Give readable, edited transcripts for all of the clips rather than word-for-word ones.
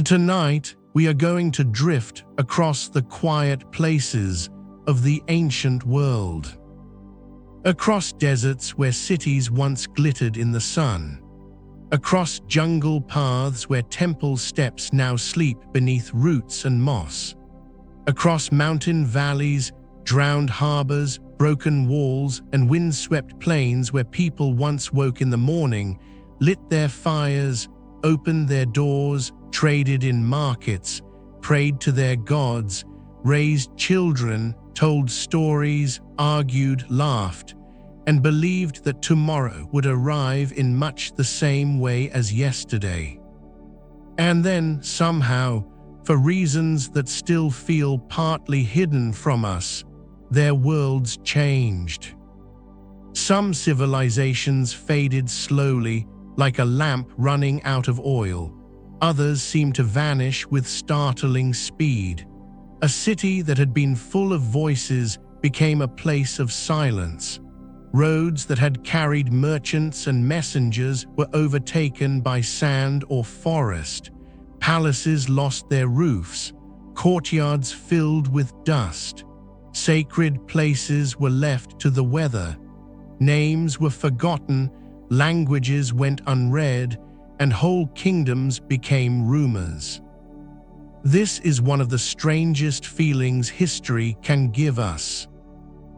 Tonight, we are going to drift across the quiet places of the ancient world. Across deserts where cities once glittered in the sun. Across jungle paths where temple steps now sleep beneath roots and moss. Across mountain valleys, drowned harbors, broken walls, and windswept plains where people once woke in the morning, lit their fires, opened their doors, traded in markets, prayed to their gods, raised children, told stories, argued, laughed, and believed that tomorrow would arrive in much the same way as yesterday. And then, somehow, for reasons that still feel partly hidden from us, their worlds changed. Some civilizations faded slowly, like a lamp running out of oil. Others seemed to vanish with startling speed. A city that had been full of voices became a place of silence. Roads that had carried merchants and messengers were overtaken by sand or forest. Palaces lost their roofs, courtyards filled with dust. Sacred places were left to the weather. Names were forgotten, languages went unread, and whole kingdoms became rumors. This is one of the strangest feelings history can give us.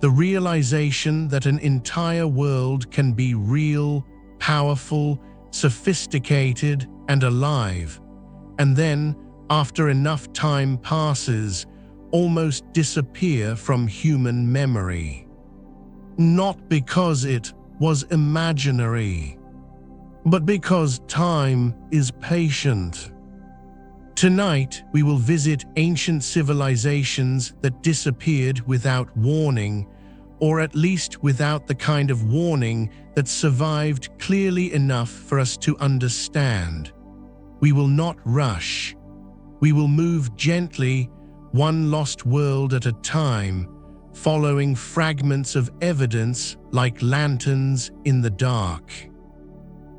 The realization that an entire world can be real, powerful, sophisticated, and alive, and then, after enough time passes, almost disappear from human memory. Not because it was imaginary, but because time is patient. Tonight, we will visit ancient civilizations that disappeared without warning, or at least without the kind of warning that survived clearly enough for us to understand. We will not rush. We will move gently, one lost world at a time, following fragments of evidence like lanterns in the dark.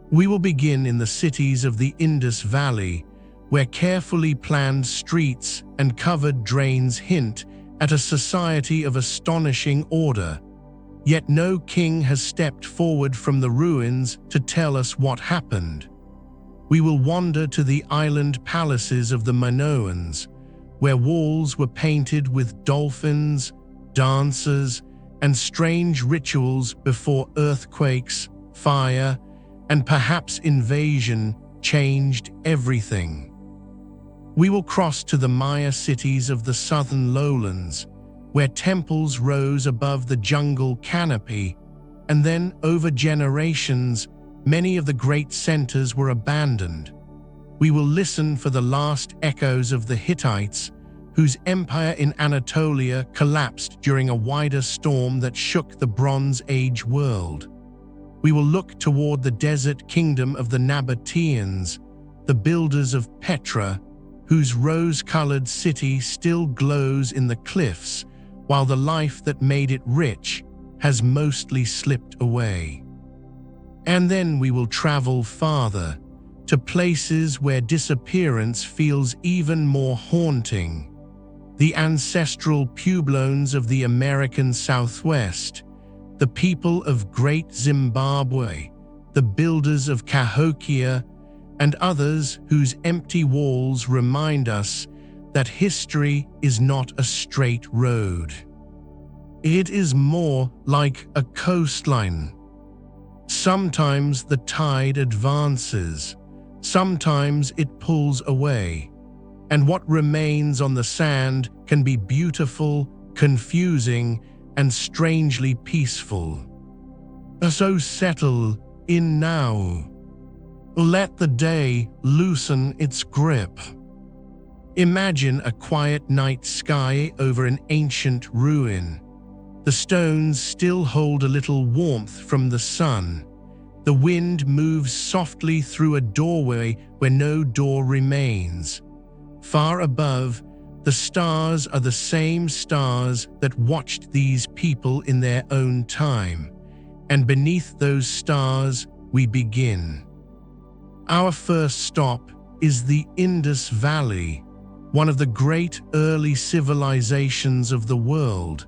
We will begin in the cities of the Indus Valley, where carefully planned streets and covered drains hint at a society of astonishing order. Yet no king has stepped forward from the ruins to tell us what happened. We will wander to the island palaces of the Minoans, where walls were painted with dolphins, dancers, and strange rituals before earthquakes, fire, and perhaps invasion changed everything. We will cross to the Maya cities of the southern lowlands, where temples rose above the jungle canopy, and then, over generations, many of the great centers were abandoned. We will listen for the last echoes of the Hittites, whose empire in Anatolia collapsed during a wider storm that shook the Bronze Age world. We will look toward the desert kingdom of the Nabateans, the builders of Petra, whose rose-colored city still glows in the cliffs, while the life that made it rich has mostly slipped away. And then we will travel farther, to places where disappearance feels even more haunting. The ancestral Pueblones of the American Southwest, the people of Great Zimbabwe, the builders of Cahokia, and others whose empty walls remind us that history is not a straight road. It is more like a coastline. Sometimes the tide advances, sometimes it pulls away, and what remains on the sand can be beautiful, confusing, and strangely peaceful. So settle in now. Let the day loosen its grip. Imagine a quiet night sky over an ancient ruin. The stones still hold a little warmth from the sun. The wind moves softly through a doorway where no door remains. Far above, the stars are the same stars that watched these people in their own time, and beneath those stars we begin. Our first stop is the Indus Valley, one of the great early civilizations of the world,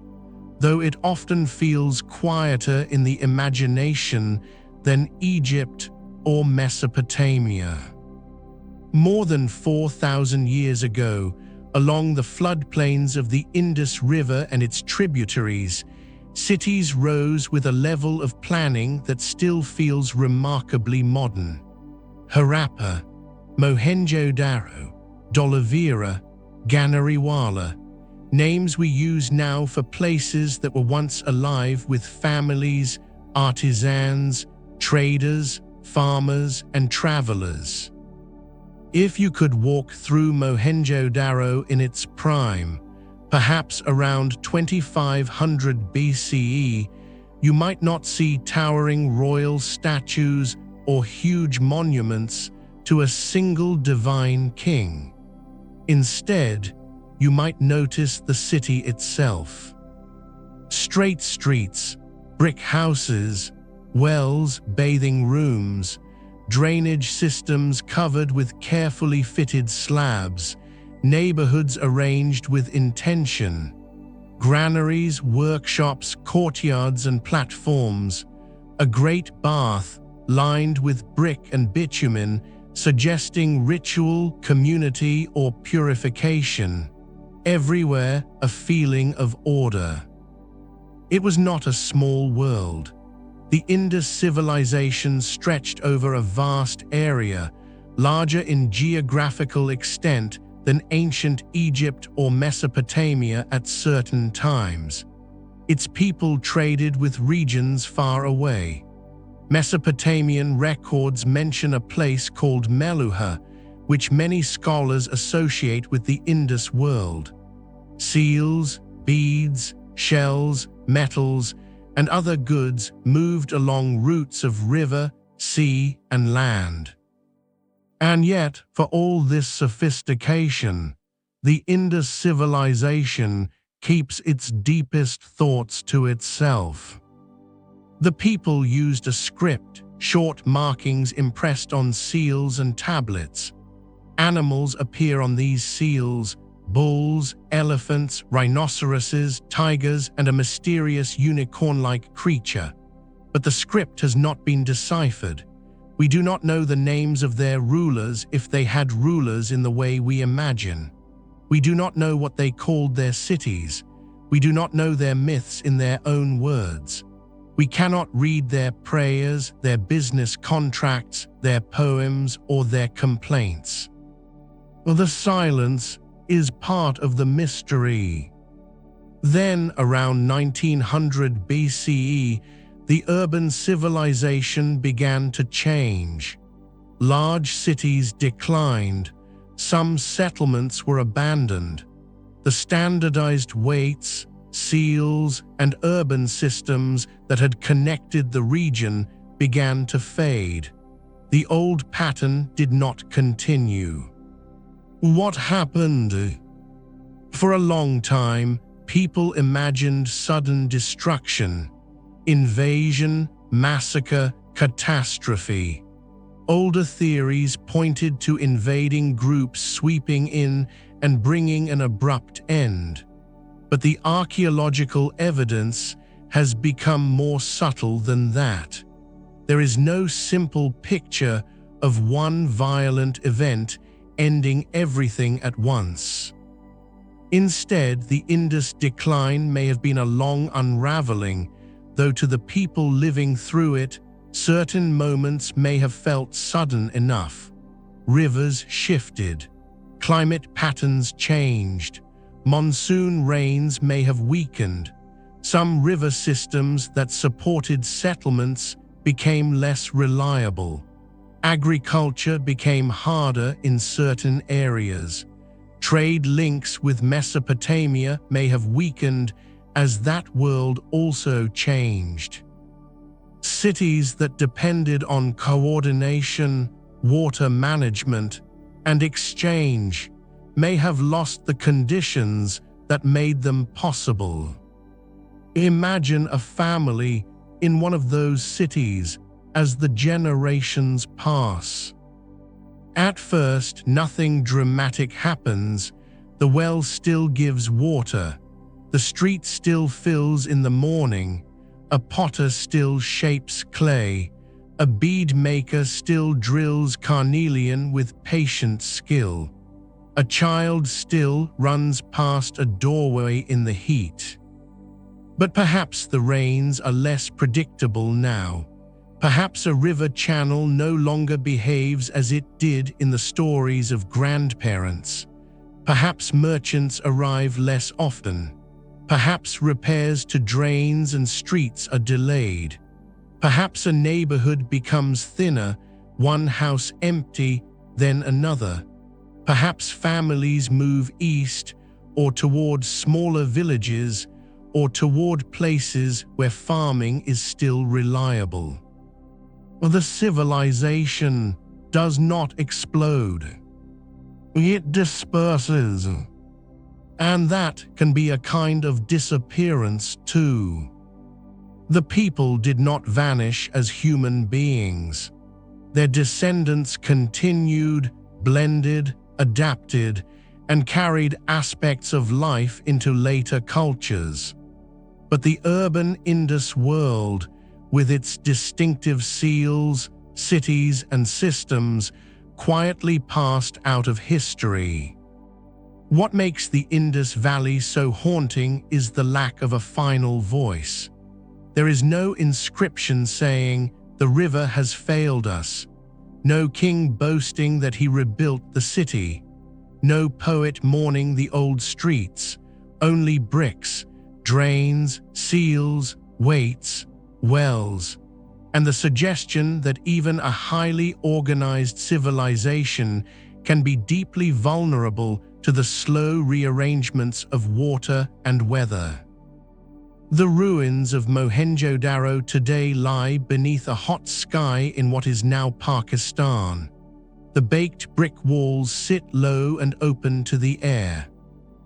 though it often feels quieter in the imagination than Egypt or Mesopotamia. More than 4,000 years ago, along the floodplains of the Indus River and its tributaries, cities rose with a level of planning that still feels remarkably modern. Harappa, Mohenjo-Daro, Dholavira, Ganariwala, names we use now for places that were once alive with families, artisans, traders, farmers, and travelers. If you could walk through Mohenjo-Daro in its prime, perhaps around 2500 BCE, you might not see towering royal statues or huge monuments to a single divine king. Instead, you might notice the city itself. Straight streets, brick houses, wells, bathing rooms, drainage systems covered with carefully fitted slabs, neighborhoods arranged with intention, granaries, workshops, courtyards, and platforms, a great bath lined with brick and bitumen, suggesting ritual, community, or purification. Everywhere, a feeling of order. It was not a small world. The Indus civilization stretched over a vast area, larger in geographical extent than ancient Egypt or Mesopotamia at certain times. Its people traded with regions far away. Mesopotamian records mention a place called Meluha, which many scholars associate with the Indus world. Seals, beads, shells, metals, and other goods moved along routes of river, sea, and land. And yet, for all this sophistication, the Indus civilization keeps its deepest thoughts to itself. The people used a script, short markings impressed on seals and tablets. Animals appear on these seals: bulls, elephants, rhinoceroses, tigers, and a mysterious unicorn-like creature. But the script has not been deciphered. We do not know the names of their rulers if they had rulers in the way we imagine. We do not know what they called their cities. We do not know their myths in their own words. We cannot read their prayers, their business contracts, their poems, or their complaints. The silence is part of the mystery. Then, around 1900 BCE, the urban civilization began to change. Large cities declined. Some settlements were abandoned. The standardized weights, seals, and urban systems that had connected the region began to fade. The old pattern did not continue. What happened? For a long time, people imagined sudden destruction, invasion, massacre, catastrophe. Older theories pointed to invading groups sweeping in and bringing an abrupt end. But the archaeological evidence has become more subtle than that. There is no simple picture of one violent event ending everything at once. Instead, the Indus decline may have been a long unraveling, though to the people living through it, certain moments may have felt sudden enough. Rivers shifted, climate patterns changed, monsoon rains may have weakened. Some river systems that supported settlements became less reliable. Agriculture became harder in certain areas. Trade links with Mesopotamia may have weakened as that world also changed. Cities that depended on coordination, water management, and exchange may have lost the conditions that made them possible. Imagine a family in one of those cities as the generations pass. At first, nothing dramatic happens. The well still gives water. The street still fills in the morning. A potter still shapes clay. A bead maker still drills carnelian with patient skill. A child still runs past a doorway in the heat. But perhaps the rains are less predictable now. Perhaps a river channel no longer behaves as it did in the stories of grandparents. Perhaps merchants arrive less often. Perhaps repairs to drains and streets are delayed. Perhaps a neighborhood becomes thinner, one house empty, then another. Perhaps families move east, or toward smaller villages, or toward places where farming is still reliable. The civilization does not explode. It disperses. And that can be a kind of disappearance too. The people did not vanish as human beings. Their descendants continued, blended, adapted, and carried aspects of life into later cultures. But the urban Indus world, with its distinctive seals, cities, and systems, quietly passed out of history. What makes the Indus Valley so haunting is the lack of a final voice. There is no inscription saying, "The river has failed us," no king boasting that he rebuilt the city, no poet mourning the old streets, only bricks, drains, seals, weights, wells, and the suggestion that even a highly organized civilization can be deeply vulnerable to the slow rearrangements of water and weather. The ruins of Mohenjo-Daro today lie beneath a hot sky in what is now Pakistan. The baked brick walls sit low and open to the air.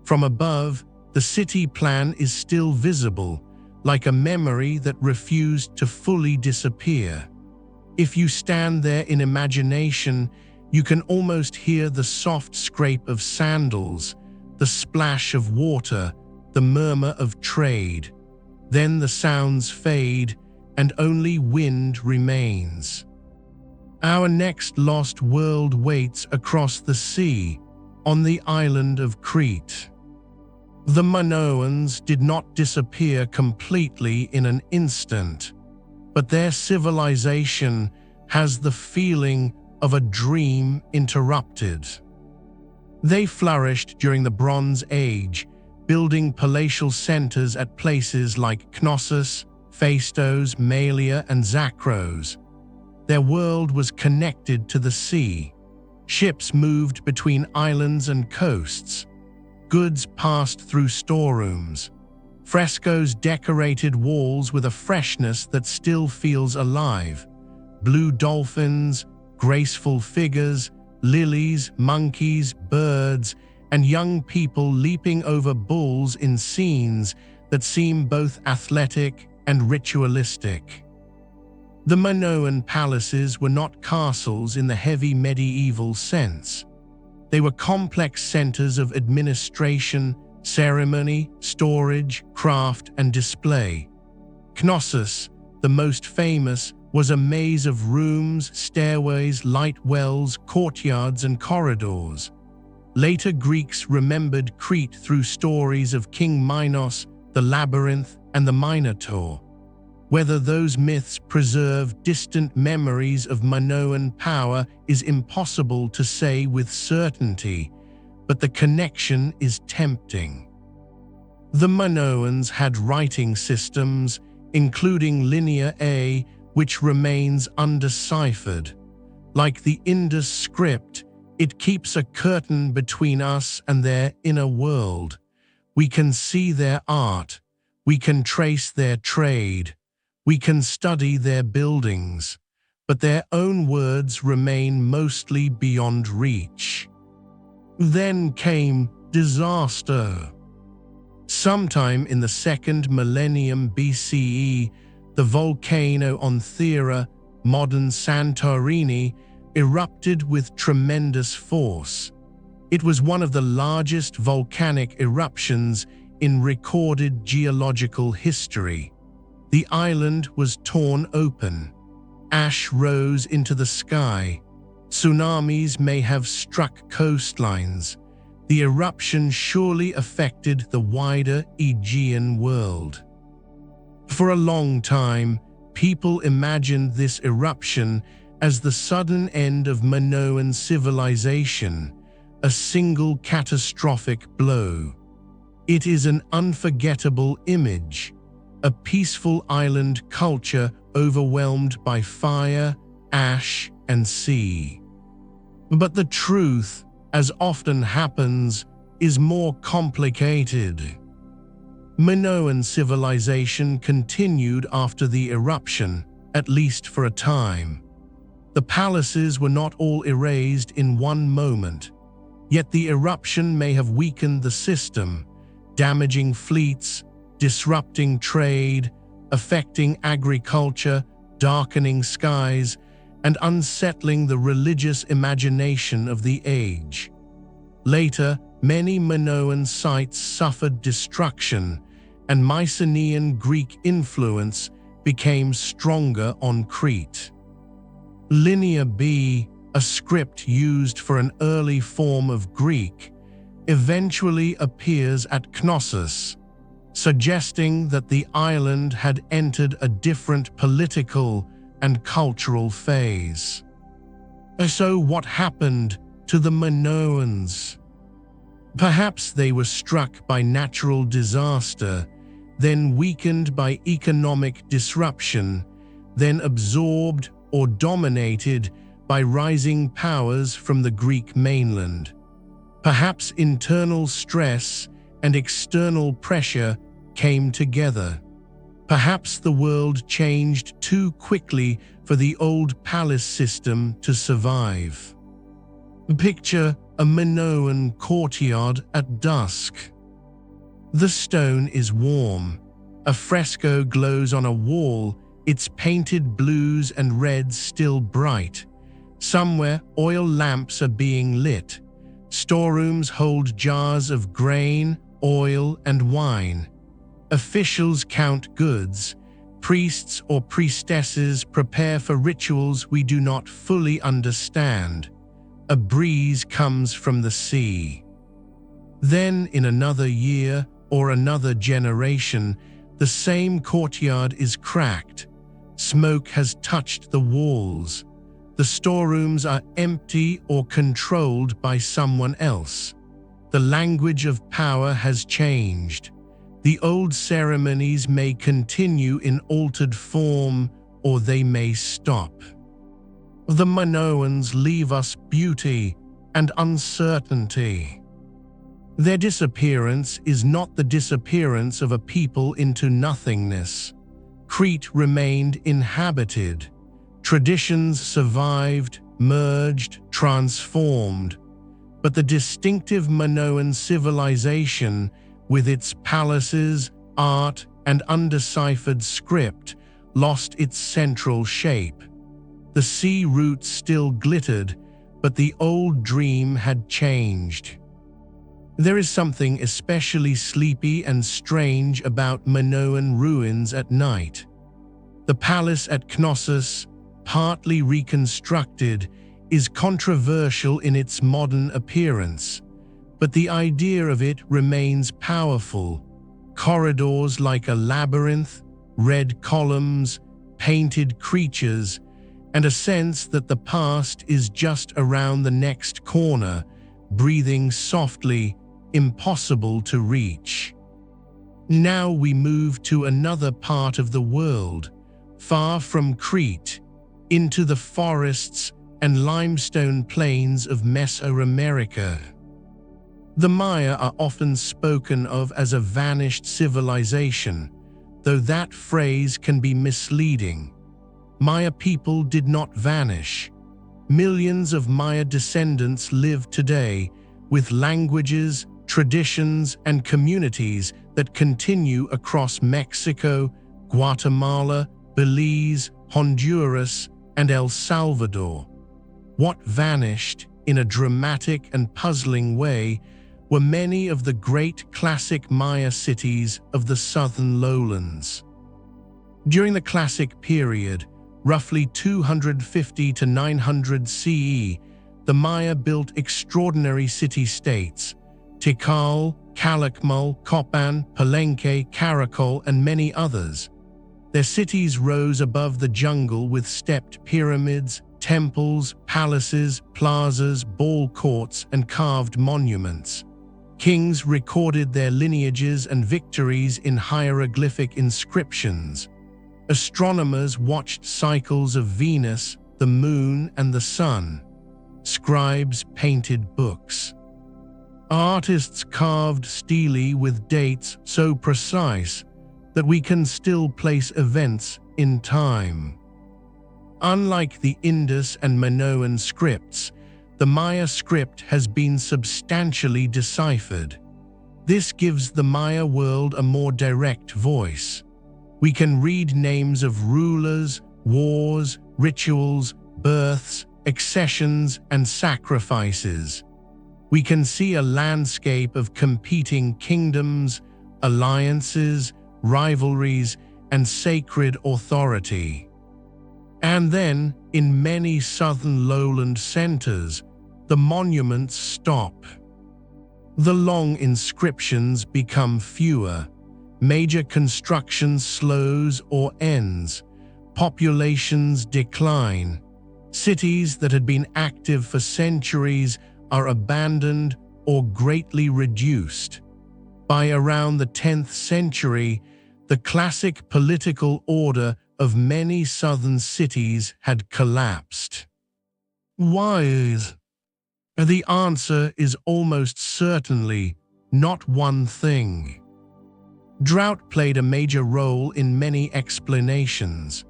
From above, the city plan is still visible, like a memory that refused to fully disappear. If you stand there in imagination, you can almost hear the soft scrape of sandals, the splash of water, the murmur of trade. Then the sounds fade, and only wind remains. Our next lost world waits across the sea, on the island of Crete. The Minoans did not disappear completely in an instant, but their civilization has the feeling of a dream interrupted. They flourished during the Bronze Age, building palatial centers at places like Knossos, Phaistos, Malia, and Zakros. Their world was connected to the sea. Ships moved between islands and coasts. Goods passed through storerooms. Frescoes decorated walls with a freshness that still feels alive. Blue dolphins, graceful figures, lilies, monkeys, birds, and young people leaping over bulls in scenes that seem both athletic and ritualistic. The Minoan palaces were not castles in the heavy medieval sense. They were complex centers of administration, ceremony, storage, craft, and display. Knossos, the most famous, was a maze of rooms, stairways, light wells, courtyards, and corridors. Later Greeks remembered Crete through stories of King Minos, the labyrinth, and the Minotaur. Whether those myths preserve distant memories of Minoan power is impossible to say with certainty, but the connection is tempting. The Minoans had writing systems, including Linear A, which remains undeciphered. Like the Indus script, it keeps a curtain between us and their inner world. We can see their art, we can trace their trade, we can study their buildings, but their own words remain mostly beyond reach. Then came disaster. Sometime in the 2nd millennium BCE, the volcano on Thera, modern Santorini, erupted with tremendous force. It was one of the largest volcanic eruptions in recorded geological history. The island was torn open. Ash rose into the sky. Tsunamis may have struck coastlines. The eruption surely affected the wider Aegean world. For a long time, people imagined this eruption as the sudden end of Minoan civilization, a single catastrophic blow. It is an unforgettable image, a peaceful island culture overwhelmed by fire, ash, and sea. But the truth, as often happens, is more complicated. Minoan civilization continued after the eruption, at least for a time. The palaces were not all erased in one moment, yet the eruption may have weakened the system, damaging fleets, disrupting trade, affecting agriculture, darkening skies, and unsettling the religious imagination of the age. Later, many Minoan sites suffered destruction, and Mycenaean Greek influence became stronger on Crete. Linear B, a script used for an early form of Greek, eventually appears at Knossos, suggesting that the island had entered a different political and cultural phase. So what happened to the Minoans? Perhaps they were struck by natural disaster, then weakened by economic disruption, then absorbed or dominated by rising powers from the Greek mainland. Perhaps internal stress and external pressure came together. Perhaps the world changed too quickly for the old palace system to survive. Picture a Minoan courtyard at dusk. The stone is warm. A fresco glows on a wall, its painted blues and reds still bright. Somewhere, oil lamps are being lit. Storerooms hold jars of grain, oil, and wine. Officials count goods. Priests or priestesses prepare for rituals we do not fully understand. A breeze comes from the sea. Then, in another year or another generation, the same courtyard is cracked. Smoke has touched the walls. The storerooms are empty or controlled by someone else. The language of power has changed. The old ceremonies may continue in altered form, or they may stop. The Minoans leave us beauty and uncertainty. Their disappearance is not the disappearance of a people into nothingness. Crete remained inhabited. Traditions survived, merged, transformed. But the distinctive Minoan civilization, with its palaces, art, and undeciphered script, lost its central shape. The sea roots still glittered, but the old dream had changed. There is something especially sleepy and strange about Minoan ruins at night. The palace at Knossos, partly reconstructed, is controversial in its modern appearance, but the idea of it remains powerful. Corridors like a labyrinth, red columns, painted creatures, and a sense that the past is just around the next corner, breathing softly, impossible to reach. Now we move to another part of the world, far from Crete, into the forests and limestone plains of Mesoamerica. The Maya are often spoken of as a vanished civilization, though that phrase can be misleading. Maya people did not vanish. Millions of Maya descendants live today, with languages, traditions, and communities that continue across Mexico, Guatemala, Belize, Honduras, and El Salvador. What vanished, in a dramatic and puzzling way, were many of the great classic Maya cities of the southern lowlands. During the Classic period, roughly 250 to 900 CE, the Maya built extraordinary city-states: Tikal, Calakmul, Copan, Palenque, Caracol, and many others. Their cities rose above the jungle with stepped pyramids, temples, palaces, plazas, ball courts, and carved monuments. Kings recorded their lineages and victories in hieroglyphic inscriptions. Astronomers watched cycles of Venus, the moon, and the sun. Scribes painted books. Artists carved stelae with dates so precise that we can still place events in time. Unlike the Indus and Minoan scripts, the Maya script has been substantially deciphered. This gives the Maya world a more direct voice. We can read names of rulers, wars, rituals, births, accessions, and sacrifices. We can see a landscape of competing kingdoms, alliances, rivalries, and sacred authority. And then, in many southern lowland centers, the monuments stop. The long inscriptions become fewer. Major construction slows or ends. Populations decline. Cities that had been active for centuries are abandoned or greatly reduced. By around the 10th century, the classic political order of many southern cities had collapsed. Why? The answer is almost certainly not one thing. Drought played a major role in many explanations.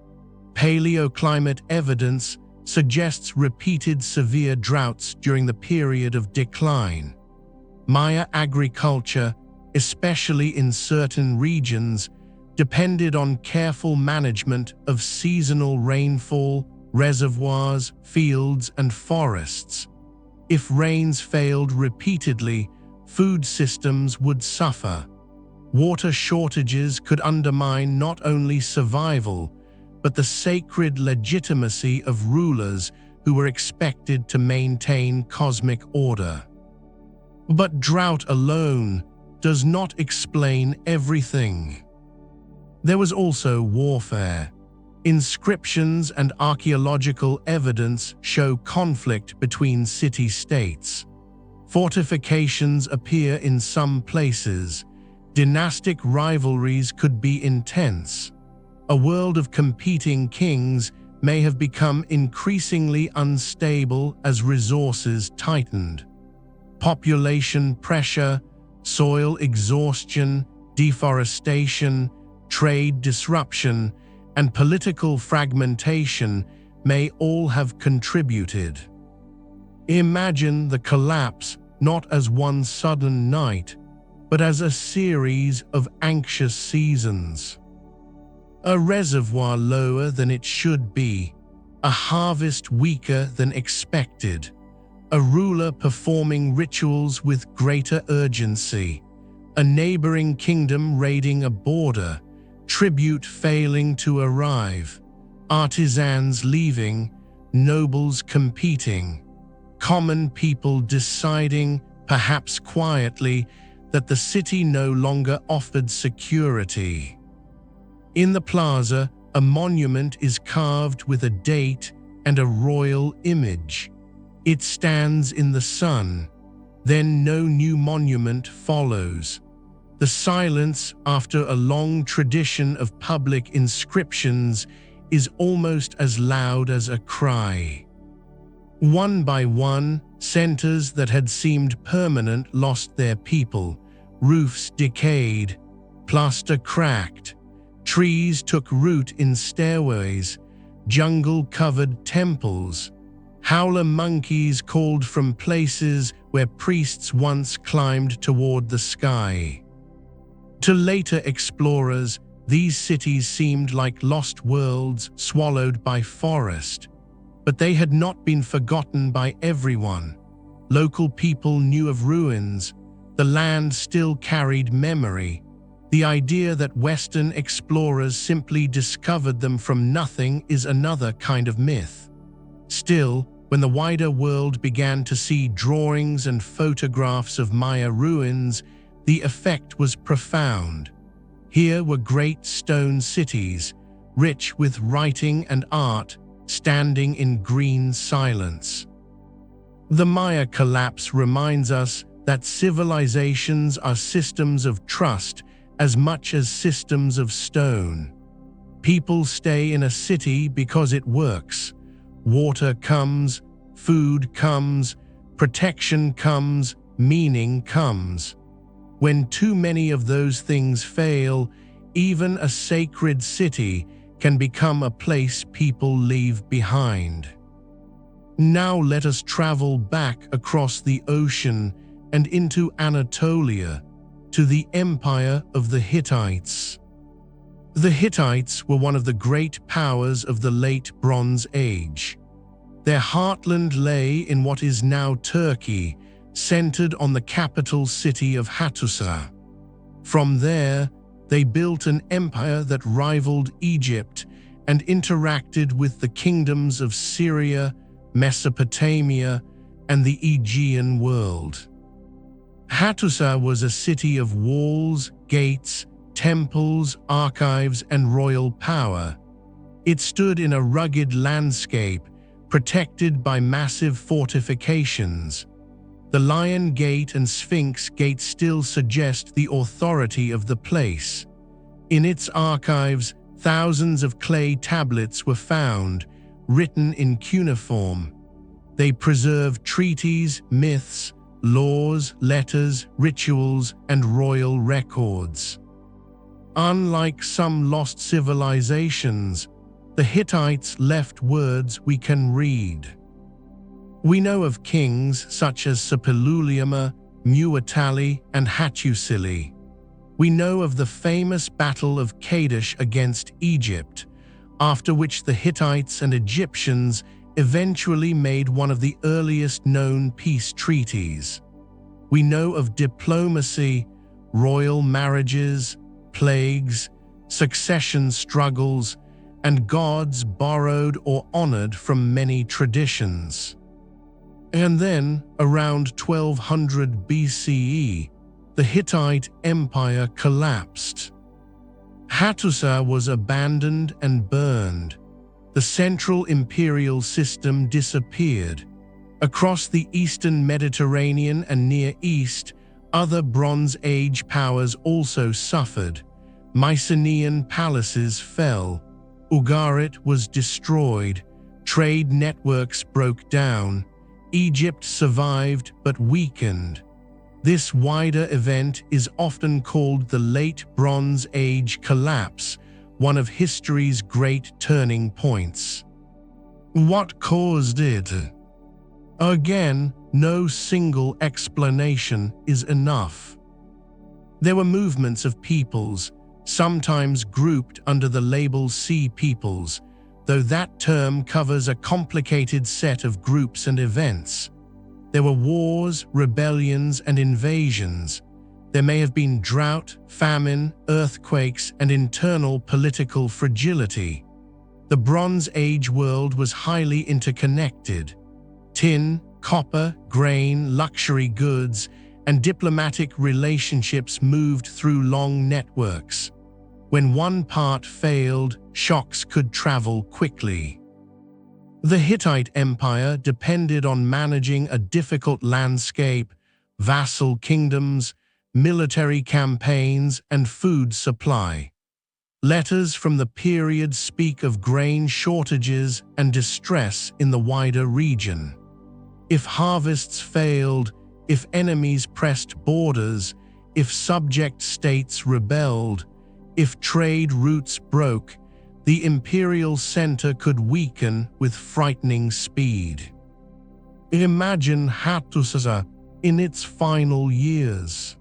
Paleoclimate evidence suggests repeated severe droughts during the period of decline. Maya agriculture, especially in certain regions, depended on careful management of seasonal rainfall, reservoirs, fields, and forests. If rains failed repeatedly, food systems would suffer. Water shortages could undermine not only survival, but the sacred legitimacy of rulers who were expected to maintain cosmic order. But drought alone does not explain everything. There was also warfare. Inscriptions and archaeological evidence show conflict between city-states. Fortifications appear in some places. Dynastic rivalries could be intense. A world of competing kings may have become increasingly unstable as resources tightened. Population pressure, soil exhaustion, deforestation, trade disruption, and political fragmentation may all have contributed. Imagine the collapse not as one sudden night, but as a series of anxious seasons. A reservoir lower than it should be, a harvest weaker than expected, a ruler performing rituals with greater urgency, a neighboring kingdom raiding a border, tribute failing to arrive, artisans leaving, nobles competing, common people deciding, perhaps quietly, that the city no longer offered security. In the plaza, a monument is carved with a date and a royal image. It stands in the sun. Then no new monument follows. The silence after a long tradition of public inscriptions is almost as loud as a cry. One by one, centers that had seemed permanent lost their people. Roofs decayed, plaster cracked, trees took root in stairways, jungle-covered temples. Howler monkeys called from places where priests once climbed toward the sky. To later explorers, these cities seemed like lost worlds swallowed by forest. But they had not been forgotten by everyone. Local people knew of ruins. The land still carried memory. The idea that Western explorers simply discovered them from nothing is another kind of myth. Still, when the wider world began to see drawings and photographs of Maya ruins, the effect was profound. Here were great stone cities, rich with writing and art, standing in green silence. The Maya collapse reminds us that civilizations are systems of trust as much as systems of stone. People stay in a city because it works. Water comes, food comes, protection comes, meaning comes. When too many of those things fail, even a sacred city can become a place people leave behind. Now let us travel back across the ocean and into Anatolia, to the empire of the Hittites. The Hittites were one of the great powers of the late Bronze Age. Their heartland lay in what is now Turkey, centered on the capital city of Hattusa. From there, they built an empire that rivaled Egypt and interacted with the kingdoms of Syria, Mesopotamia, and the Aegean world. Hattusa was a city of walls, gates, temples, archives, and royal power. It stood in a rugged landscape, protected by massive fortifications. The Lion Gate and Sphinx Gate still suggest the authority of the place. In its archives, thousands of clay tablets were found, written in cuneiform. They preserved treaties, myths, laws, letters, rituals, and royal records. Unlike some lost civilizations, the Hittites left words we can read. We know of kings such as Suppiluliuma, Muwatalli, and Hattusili. We know of the famous Battle of Kadesh against Egypt, after which the Hittites and Egyptians eventually made one of the earliest known peace treaties. We know of diplomacy, royal marriages, plagues, succession struggles, and gods borrowed or honored from many traditions. And then, around 1200 BCE, the Hittite Empire collapsed. Hattusa was abandoned and burned. The central imperial system disappeared. Across the eastern Mediterranean and Near East, other Bronze Age powers also suffered. Mycenaean palaces fell. Ugarit was destroyed. Trade networks broke down. Egypt survived but weakened. This wider event is often called the Late Bronze Age collapse, one of history's great turning points. What caused it? Again, no single explanation is enough. There were movements of peoples, sometimes grouped under the label Sea Peoples, though that term covers a complicated set of groups and events. There were wars, rebellions, and invasions. There may have been drought, famine, earthquakes, and internal political fragility. The Bronze Age world was highly interconnected. Tin, copper, grain, luxury goods, and diplomatic relationships moved through long networks. When one part failed, shocks could travel quickly. The Hittite Empire depended on managing a difficult landscape, vassal kingdoms, military campaigns, and food supply. Letters from the period speak of grain shortages and distress in the wider region. If harvests failed, if enemies pressed borders, if subject states rebelled, if trade routes broke, the imperial center could weaken with frightening speed. Imagine Hattusa in its final years.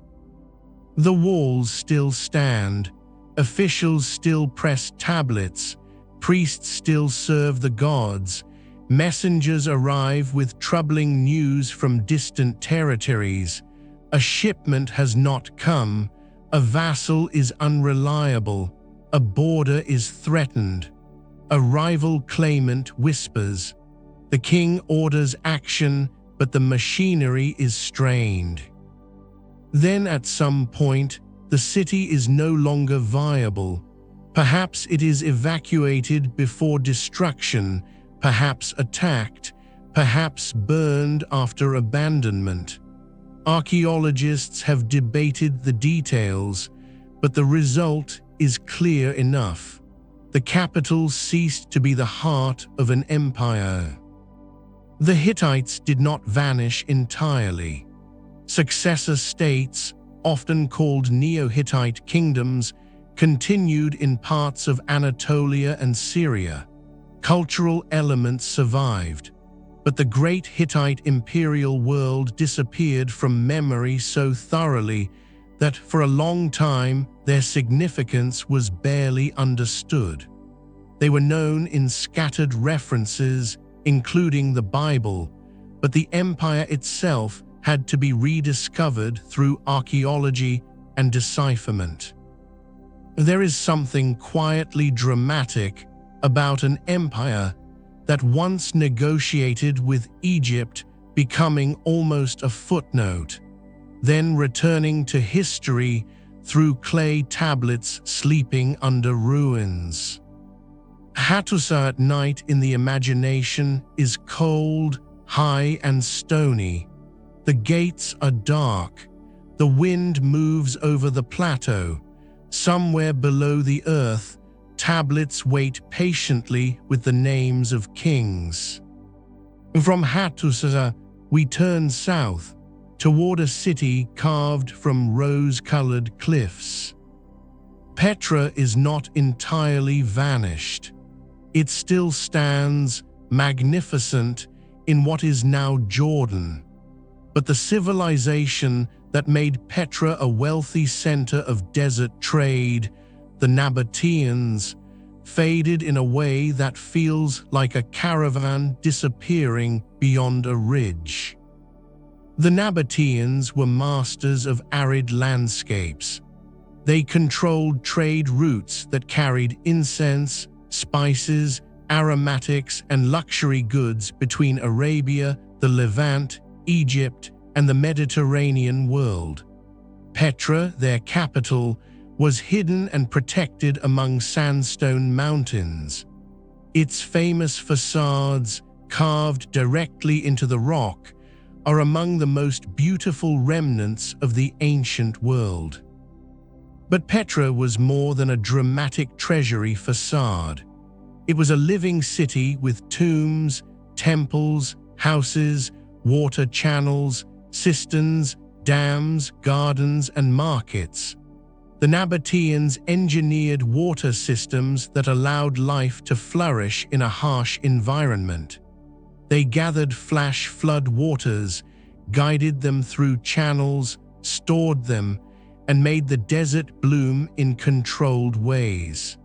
The walls still stand, officials still press tablets, priests still serve the gods, Messengers arrive with troubling news from distant territories. A shipment has not come, a vassal is unreliable, a border is threatened. A rival claimant whispers. The king orders action, but the machinery is strained. Then at some point, the city is no longer viable. Perhaps it is evacuated before destruction, perhaps attacked, perhaps burned after abandonment. Archaeologists have debated the details, but the result is clear enough. The capital ceased to be the heart of an empire. The Hittites did not vanish entirely. Successor states, often called Neo-Hittite kingdoms, continued in parts of Anatolia and Syria. Cultural elements survived, but the great Hittite imperial world disappeared from memory so thoroughly that for a long time their significance was barely understood. They were known in scattered references, including the Bible, but the empire itself had to be rediscovered through archaeology and decipherment. There is something quietly dramatic about an empire that once negotiated with Egypt becoming almost a footnote, then returning to history through clay tablets sleeping under ruins. Hattusa at night in the imagination is cold, high and stony. The gates are dark. The wind moves over the plateau. Somewhere below the earth, tablets wait patiently with the names of kings. From Hattusa, we turn south, toward a city carved from rose-colored cliffs. Petra is not entirely vanished. It still stands, magnificent, in what is now Jordan. But the civilization that made Petra a wealthy center of desert trade, the Nabateans, faded in a way that feels like a caravan disappearing beyond a ridge. The Nabateans were masters of arid landscapes. They controlled trade routes that carried incense, spices, aromatics, and luxury goods between Arabia, the Levant, Egypt, and the Mediterranean world. Petra, their capital, was hidden and protected among sandstone mountains. Its famous facades, carved directly into the rock, are among the most beautiful remnants of the ancient world. But Petra was more than a dramatic treasury facade. It was a living city with tombs, temples, houses, water channels, cisterns, dams, gardens, and markets. The Nabateans engineered water systems that allowed life to flourish in a harsh environment. They gathered flash flood waters, guided them through channels, stored them, and made the desert bloom in controlled ways.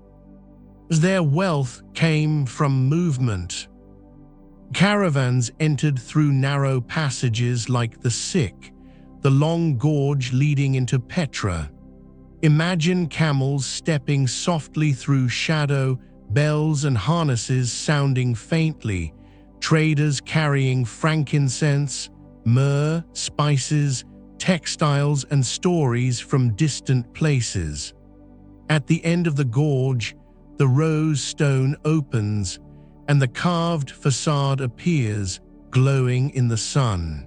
Their wealth came from movement. Caravans entered through narrow passages like the Sick, the long gorge leading into Petra. Imagine camels stepping softly through shadow, bells and harnesses sounding faintly, traders carrying frankincense, myrrh, spices, textiles and stories from distant places. At the end of the gorge, the rose stone opens and the carved facade appears, glowing in the sun.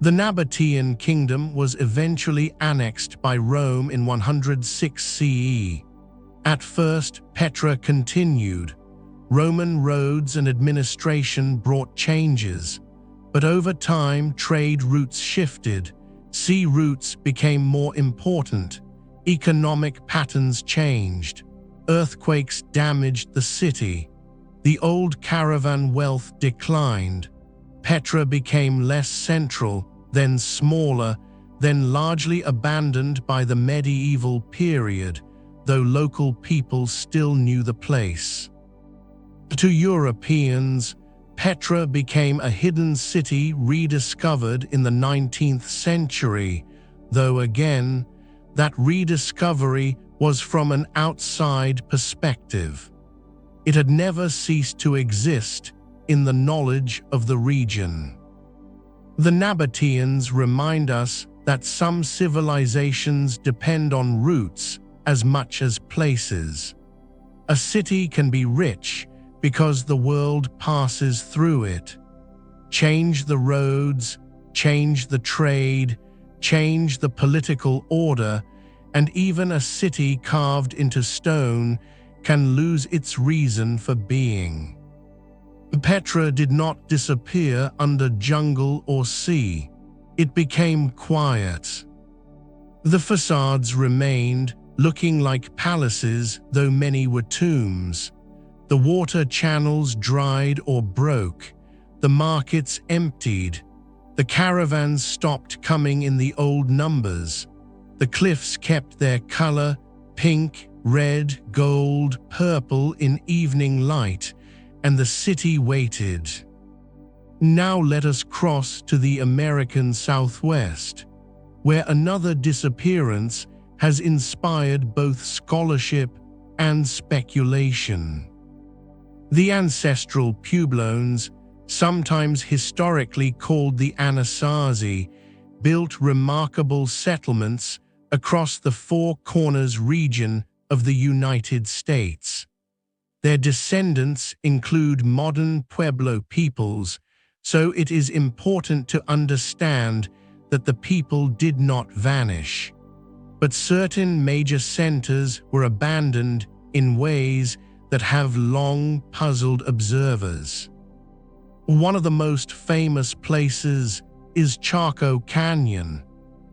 The Nabatean kingdom was eventually annexed by Rome in 106 CE. At first, Petra continued. Roman roads and administration brought changes, but over time trade routes shifted, sea routes became more important, economic patterns changed, earthquakes damaged the city, the old caravan wealth declined, Petra became less central, then smaller, then largely abandoned by the medieval period, though local people still knew the place. To Europeans, Petra became a hidden city rediscovered in the 19th century, though again, that rediscovery was from an outside perspective. It had never ceased to exist in the knowledge of the region. The Nabateans remind us that some civilizations depend on routes as much as places. A city can be rich because the world passes through it. Change the roads, change the trade, change the political order, and even a city carved into stone can lose its reason for being. Petra did not disappear under jungle or sea. It became quiet. The facades remained, looking like palaces, though many were tombs. The water channels dried or broke. The markets emptied. The caravans stopped coming in the old numbers. The cliffs kept their color, pink, red, gold, purple in evening light, and the city waited. Now let us cross to the American Southwest, where another disappearance has inspired both scholarship and speculation. The ancestral Puebloans, sometimes historically called the Anasazi, built remarkable settlements across the Four Corners region of the United States. Their descendants include modern Pueblo peoples, so it is important to understand that the people did not vanish. But certain major centers were abandoned in ways that have long puzzled observers. One of the most famous places is Chaco Canyon,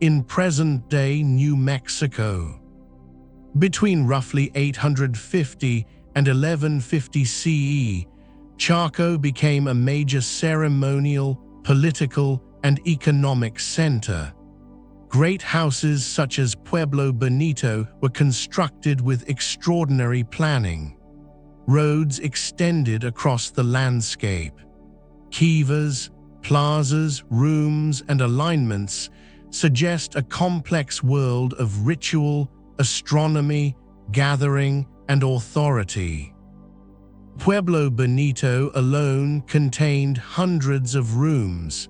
in present-day New Mexico. Between roughly 850 and 1150 CE, Chaco became a major ceremonial, political, and economic center. Great houses such as Pueblo Bonito were constructed with extraordinary planning. Roads extended across the landscape. Kivas, plazas, rooms, and alignments suggest a complex world of ritual, astronomy, gathering, and authority. Pueblo Bonito alone contained hundreds of rooms.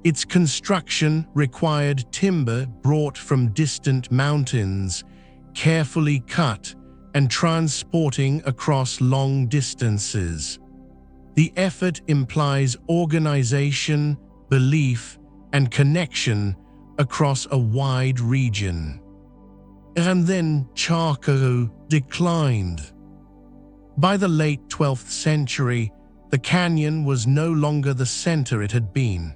Its construction required timber brought from distant mountains, carefully cut and transporting across long distances. The effort implies organization, belief, and connection across a wide region. And then Chaco declined. By the late 12th century, the canyon was no longer the center it had been.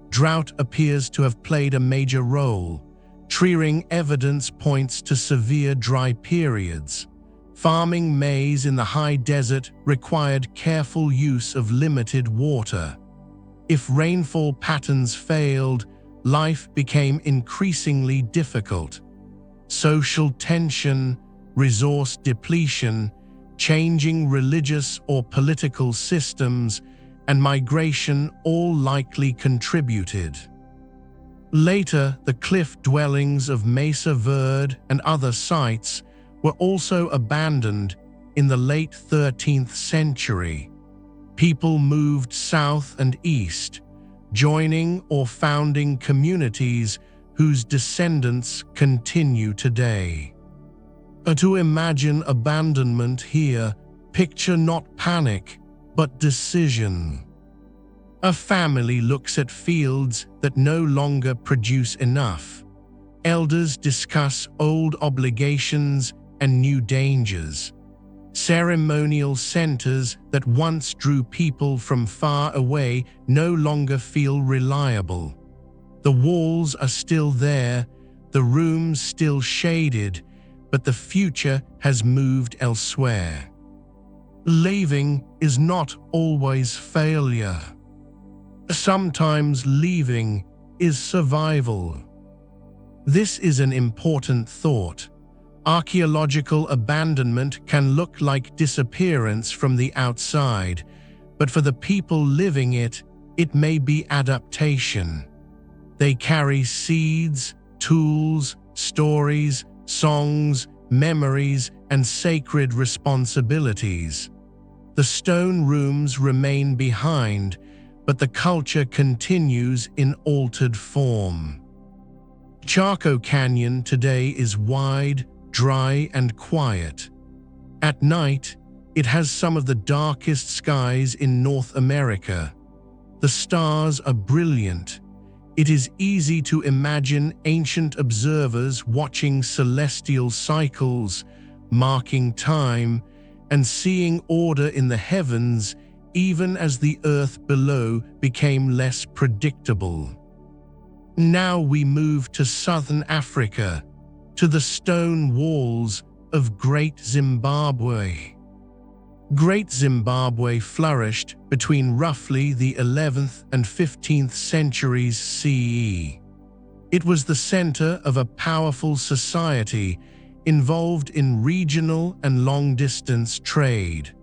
Drought appears to have played a major role. Tree-ring evidence points to severe dry periods. Farming maize in the high desert required careful use of limited water. If rainfall patterns failed, life became increasingly difficult. Social tension, resource depletion, changing religious or political systems, and migration all likely contributed. Later, the cliff dwellings of Mesa Verde and other sites were also abandoned in the late 13th century. People moved south and east, joining or founding communities whose descendants continue today. To imagine abandonment here, picture not panic, but decision. A family looks at fields that no longer produce enough. Elders discuss old obligations and new dangers. Ceremonial centers that once drew people from far away no longer feel reliable. The walls are still there, the rooms still shaded, but the future has moved elsewhere. Leaving is not always failure. Sometimes leaving is survival. This is an important thought. Archaeological abandonment can look like disappearance from the outside, but for the people living it, it may be adaptation. They carry seeds, tools, stories, songs, memories, and sacred responsibilities. The stone rooms remain behind, but the culture continues in altered form. Chaco Canyon today is wide, dry, and quiet. At night, it has some of the darkest skies in North America. The stars are brilliant. It is easy to imagine ancient observers watching celestial cycles, marking time, and seeing order in the heavens even as the earth below became less predictable. Now we move to southern Africa, to the stone walls of Great Zimbabwe. Great Zimbabwe flourished between roughly the 11th and 15th centuries CE. It was the center of a powerful society involved in regional and long-distance trade.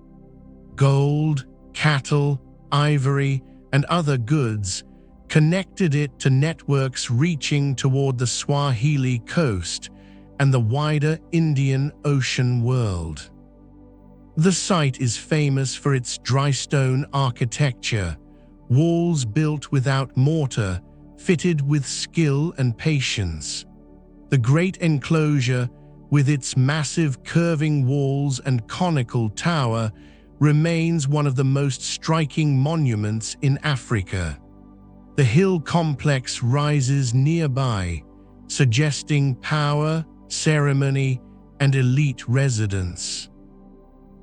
Gold, cattle, ivory, and other goods connected it to networks reaching toward the Swahili coast and the wider Indian Ocean world. The site is famous for its drystone architecture, walls built without mortar, fitted with skill and patience. The great enclosure, with its massive curving walls and conical tower, remains one of the most striking monuments in Africa. The hill complex rises nearby, suggesting power, ceremony, and elite residence.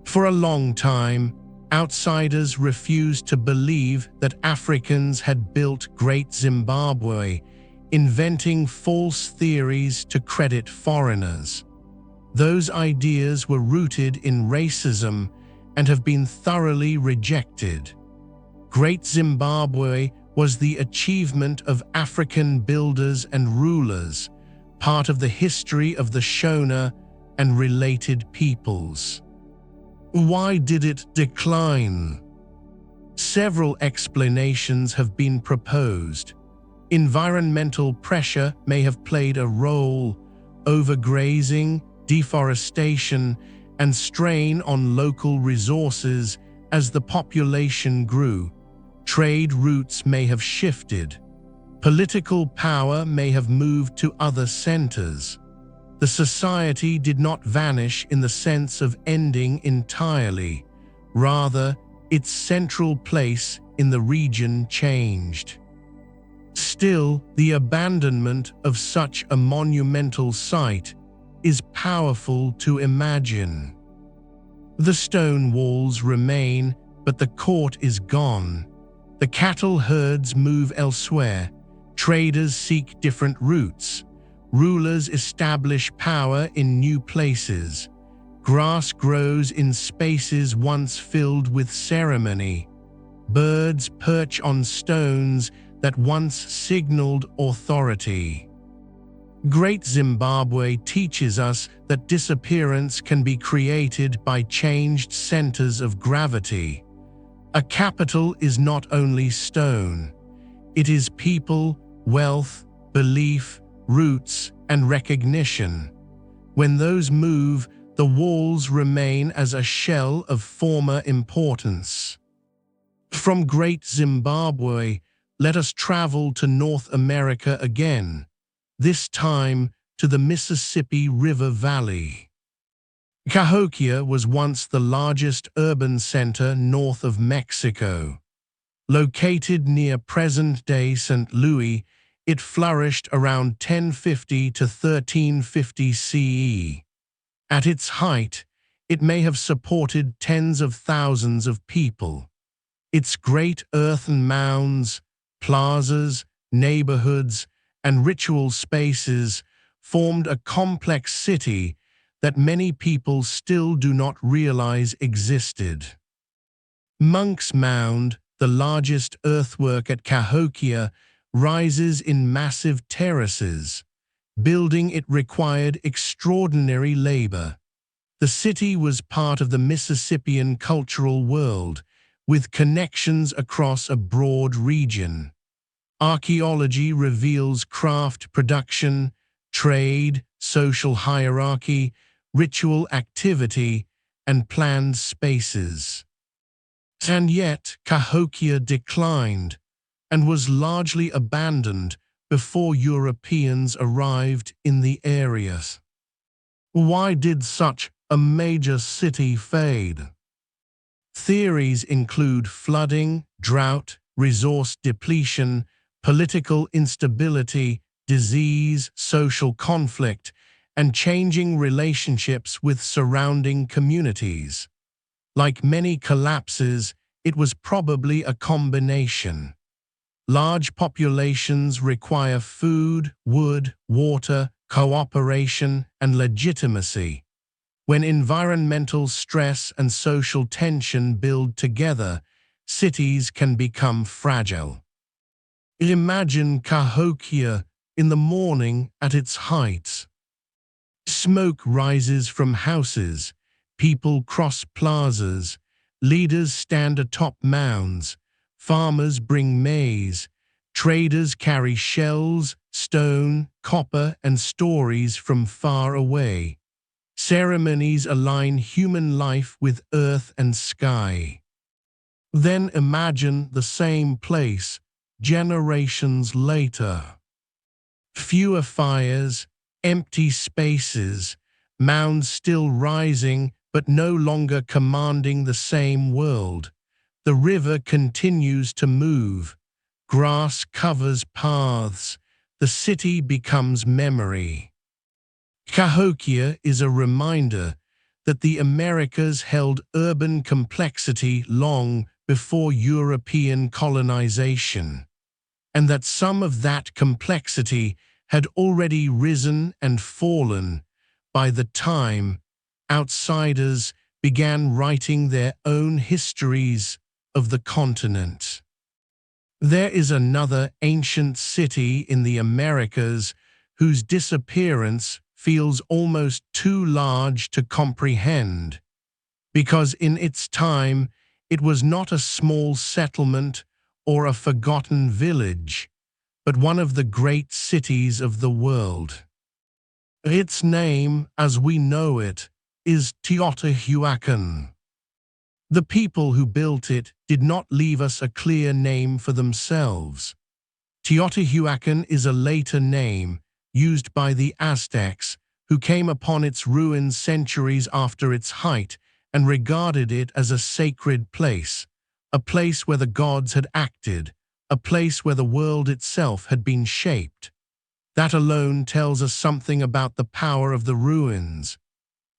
For a long time, outsiders refused to believe that Africans had built Great Zimbabwe, inventing false theories to credit foreigners. Those ideas were rooted in racism and have been thoroughly rejected. Great Zimbabwe was the achievement of African builders and rulers, part of the history of the Shona and related peoples. Why did it decline? Several explanations have been proposed. Environmental pressure may have played a role. Overgrazing, deforestation, and strain on local resources as the population grew. Trade routes may have shifted. Political power may have moved to other centers. The society did not vanish in the sense of ending entirely. Rather, its central place in the region changed. Still, the abandonment of such a monumental site is powerful to imagine. The stone walls remain, but the court is gone. The cattle herds move elsewhere. Traders seek different routes. Rulers establish power in new places. Grass grows in spaces once filled with ceremony. Birds perch on stones that once signaled authority. Great Zimbabwe teaches us that disappearance can be created by changed centers of gravity. A capital is not only stone. It is people, wealth, belief, roots, and recognition. When those move, the walls remain as a shell of former importance. From Great Zimbabwe, let us travel to North America again, this time to the Mississippi River Valley. Cahokia was once the largest urban center north of Mexico. Located near present-day St. Louis, it flourished around 1050 to 1350 CE. At its height, it may have supported tens of thousands of people. Its great earthen mounds, plazas, neighborhoods, and ritual spaces formed a complex city that many people still do not realize existed. Monk's Mound, the largest earthwork at Cahokia, rises in massive terraces. Building it required extraordinary labor. The city was part of the Mississippian cultural world, with connections across a broad region. Archaeology reveals craft production, trade, social hierarchy, ritual activity, and planned spaces. And yet, Cahokia declined and was largely abandoned before Europeans arrived in the area. Why did such a major city fade? Theories include flooding, drought, resource depletion, political instability, disease, social conflict, and changing relationships with surrounding communities. Like many collapses, it was probably a combination. Large populations require food, wood, water, cooperation, and legitimacy. When environmental stress and social tension build together, cities can become fragile. Imagine Cahokia in the morning at its height. Smoke rises from houses, people cross plazas, leaders stand atop mounds, farmers bring maize, traders carry shells, stone, copper, and stories from far away. Ceremonies align human life with earth and sky. Then imagine the same place generations later. Fewer fires, empty spaces, mounds still rising but no longer commanding the same world. The river continues to move. Grass covers paths. The city becomes memory. Cahokia is a reminder that the Americas held urban complexity long before European colonization, and that some of that complexity had already risen and fallen by the time outsiders began writing their own histories of the continent. There is another ancient city in the Americas whose disappearance feels almost too large to comprehend, because in its time it was not a small settlement or a forgotten village, but one of the great cities of the world. Its name, as we know it, is Teotihuacan. The people who built it did not leave us a clear name for themselves. Teotihuacan is a later name used by the Aztecs, who came upon its ruins centuries after its height and regarded it as a sacred place, a place where the gods had acted, a place where the world itself had been shaped. That alone tells us something about the power of the ruins.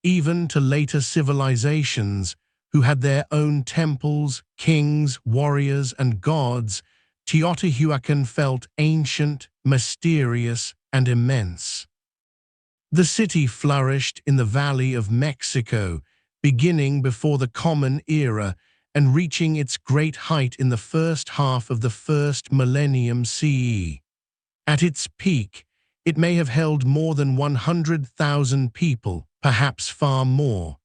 Even to later civilizations, who had their own temples, kings, warriors, and gods, Teotihuacan felt ancient, mysterious, and immense. The city flourished in the Valley of Mexico, beginning before the Common Era and reaching its great height in the first half of the first millennium CE. At its peak, it may have held more than 100,000 people, perhaps far more.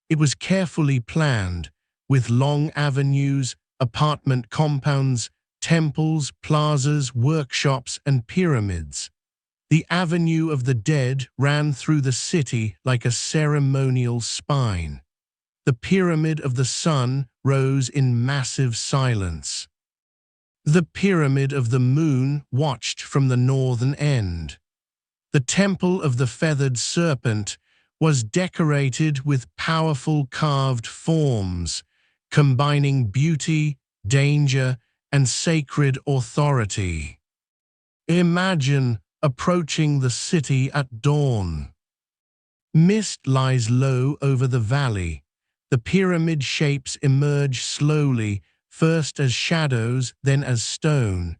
It was carefully planned, with long avenues, apartment compounds, temples, plazas, workshops, and pyramids. The Avenue of the Dead ran through the city like a ceremonial spine. The Pyramid of the Sun rose in massive silence. The Pyramid of the Moon watched from the northern end. The Temple of the Feathered Serpent was decorated with powerful carved forms, combining beauty, danger, and sacred authority. Imagine approaching the city at dawn. Mist lies low over the valley. The pyramid shapes emerge slowly, first as shadows, then as stone.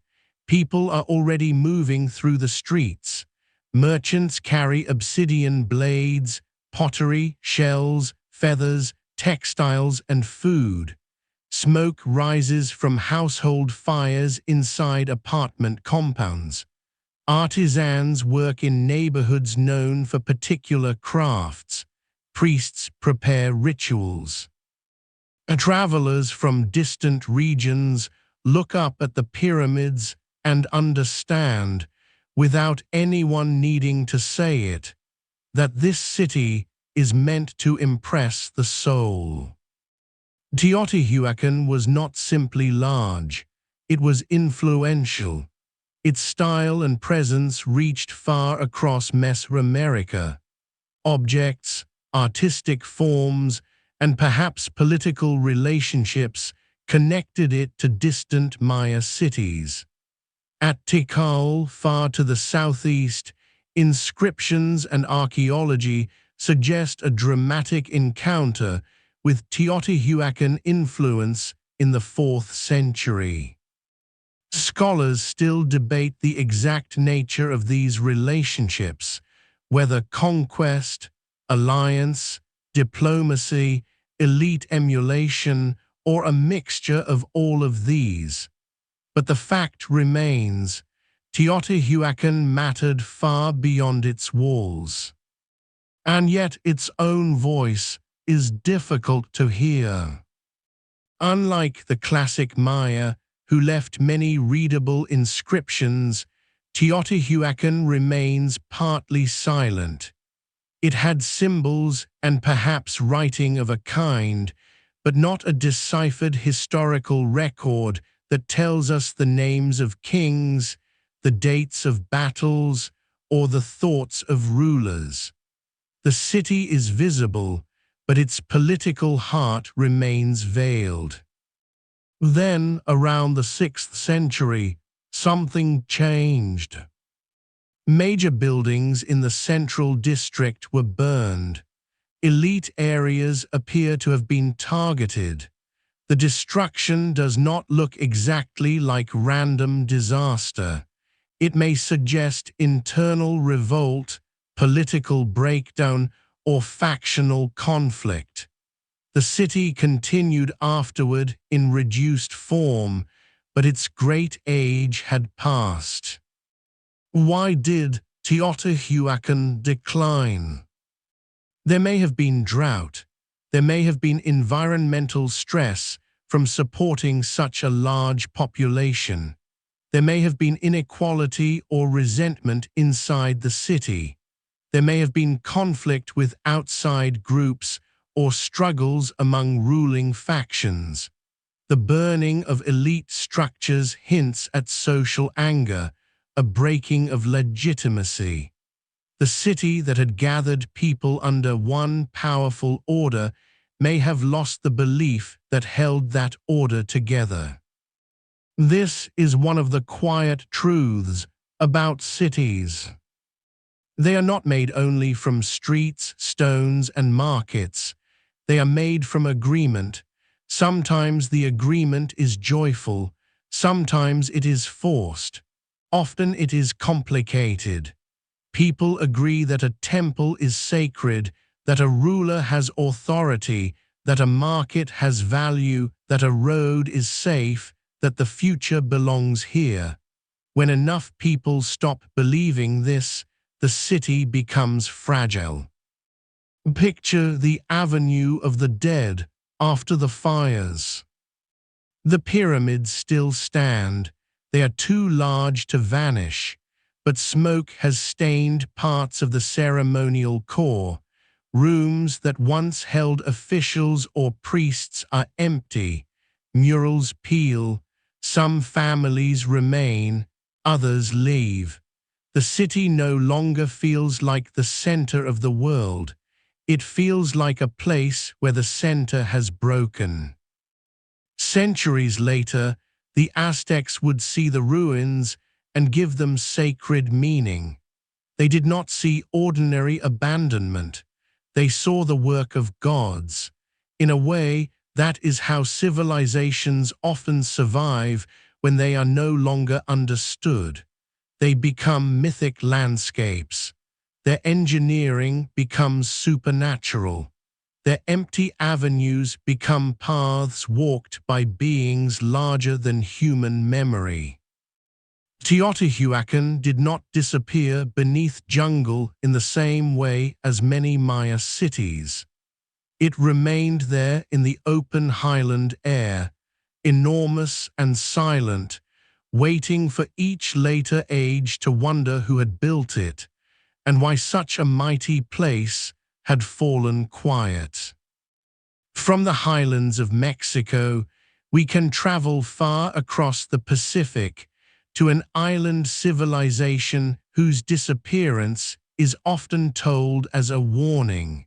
People are already moving through the streets. Merchants carry obsidian blades, pottery, shells, feathers, textiles, and food. Smoke rises from household fires inside apartment compounds. Artisans work in neighborhoods known for particular crafts. Priests prepare rituals. Travelers from distant regions look up at the pyramids and understand, without anyone needing to say it, that this city is meant to impress the soul. Teotihuacan was not simply large, it was influential. Its style and presence reached far across Mesoamerica. Objects, artistic forms, and perhaps political relationships connected it to distant Maya cities. At Tikal, far to the southeast, inscriptions and archaeology suggest a dramatic encounter with Teotihuacan influence in the 4th century. Scholars still debate the exact nature of these relationships, whether conquest, alliance, diplomacy, elite emulation, or a mixture of all of these. But the fact remains, Teotihuacan mattered far beyond its walls. And yet its own voice is difficult to hear. Unlike the classic Maya, who left many readable inscriptions, Teotihuacan remains partly silent. It had symbols and perhaps writing of a kind, but not a deciphered historical record that tells us the names of kings, the dates of battles, or the thoughts of rulers. The city is visible, but its political heart remains veiled. Then, around the 6th century, something changed. Major buildings in the central district were burned. Elite areas appear to have been targeted. The destruction does not look exactly like random disaster. It may suggest internal revolt, political breakdown, or factional conflict. The city continued afterward in reduced form, but its great age had passed. Why did Teotihuacan decline? There may have been drought. There may have been environmental stress from supporting such a large population. There may have been inequality or resentment inside the city. There may have been conflict with outside groups or struggles among ruling factions. The burning of elite structures hints at social anger, a breaking of legitimacy. The city that had gathered people under one powerful order may have lost the belief that held that order together. This is one of the quiet truths about cities. They are not made only from streets, stones, and markets. They are made from agreement. Sometimes the agreement is joyful, sometimes it is forced. Often it is complicated. People agree that a temple is sacred, that a ruler has authority, that a market has value, that a road is safe, that the future belongs here. When enough people stop believing this, the city becomes fragile. Picture the Avenue of the Dead after the fires. The pyramids still stand. They are too large to vanish, but smoke has stained parts of the ceremonial core. Rooms that once held officials or priests are empty. Murals peel. Some families remain, others leave. The city no longer feels like the center of the world. It feels like a place where the center has broken. Centuries later, the Aztecs would see the ruins and give them sacred meaning. They did not see ordinary abandonment. They saw the work of gods. In a way, that is how civilizations often survive when they are no longer understood. They become mythic landscapes. Their engineering becomes supernatural. Their empty avenues become paths walked by beings larger than human memory. Teotihuacan did not disappear beneath jungle in the same way as many Maya cities. It remained there in the open highland air, enormous and silent, waiting for each later age to wonder who had built it, and why such a mighty place had fallen quiet. From the highlands of Mexico, we can travel far across the Pacific to an island civilization whose disappearance is often told as a warning,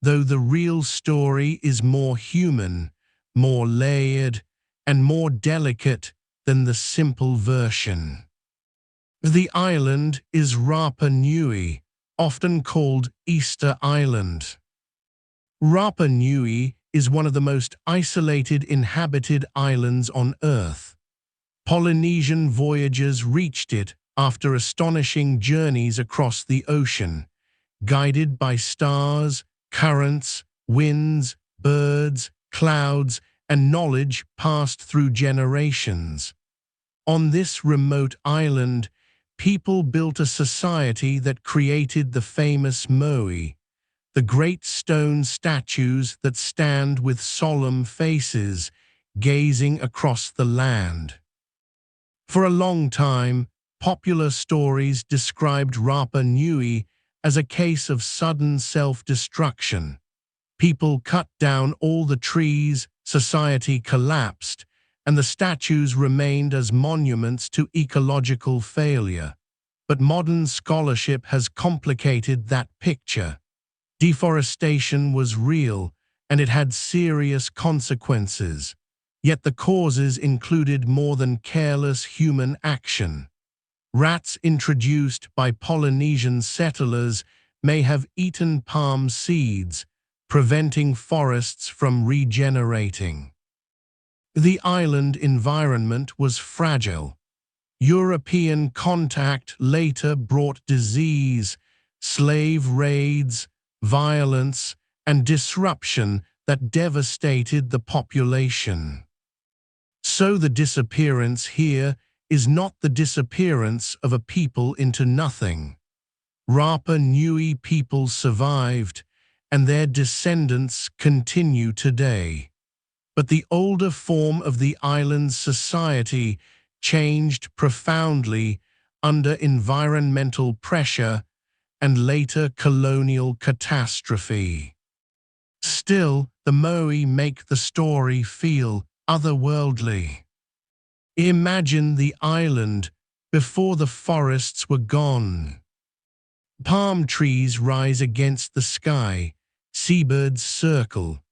though the real story is more human, more layered, and more delicate than the simple version. The island is Rapa Nui, often called Easter Island. Rapa Nui is one of the most isolated inhabited islands on Earth. Polynesian voyagers reached it after astonishing journeys across the ocean, guided by stars, currents, winds, birds, clouds, and knowledge passed through generations. On this remote island, people built a society that created the famous moai, the great stone statues that stand with solemn faces, gazing across the land. For a long time, popular stories described Rapa Nui as a case of sudden self-destruction. People cut down all the trees, society collapsed, and the statues remained as monuments to ecological failure. But modern scholarship has complicated that picture. Deforestation was real, and it had serious consequences. Yet the causes included more than careless human action. Rats introduced by Polynesian settlers may have eaten palm seeds, preventing forests from regenerating. The island environment was fragile. European contact later brought disease, slave raids, violence, and disruption that devastated the population. So the disappearance here is not the disappearance of a people into nothing. Rapa Nui people survived, and their descendants continue today. But the older form of the island's society changed profoundly under environmental pressure and later colonial catastrophe. Still, the moai make the story feel otherworldly. Imagine the island before the forests were gone. Palm trees rise against the sky, seabirds circle.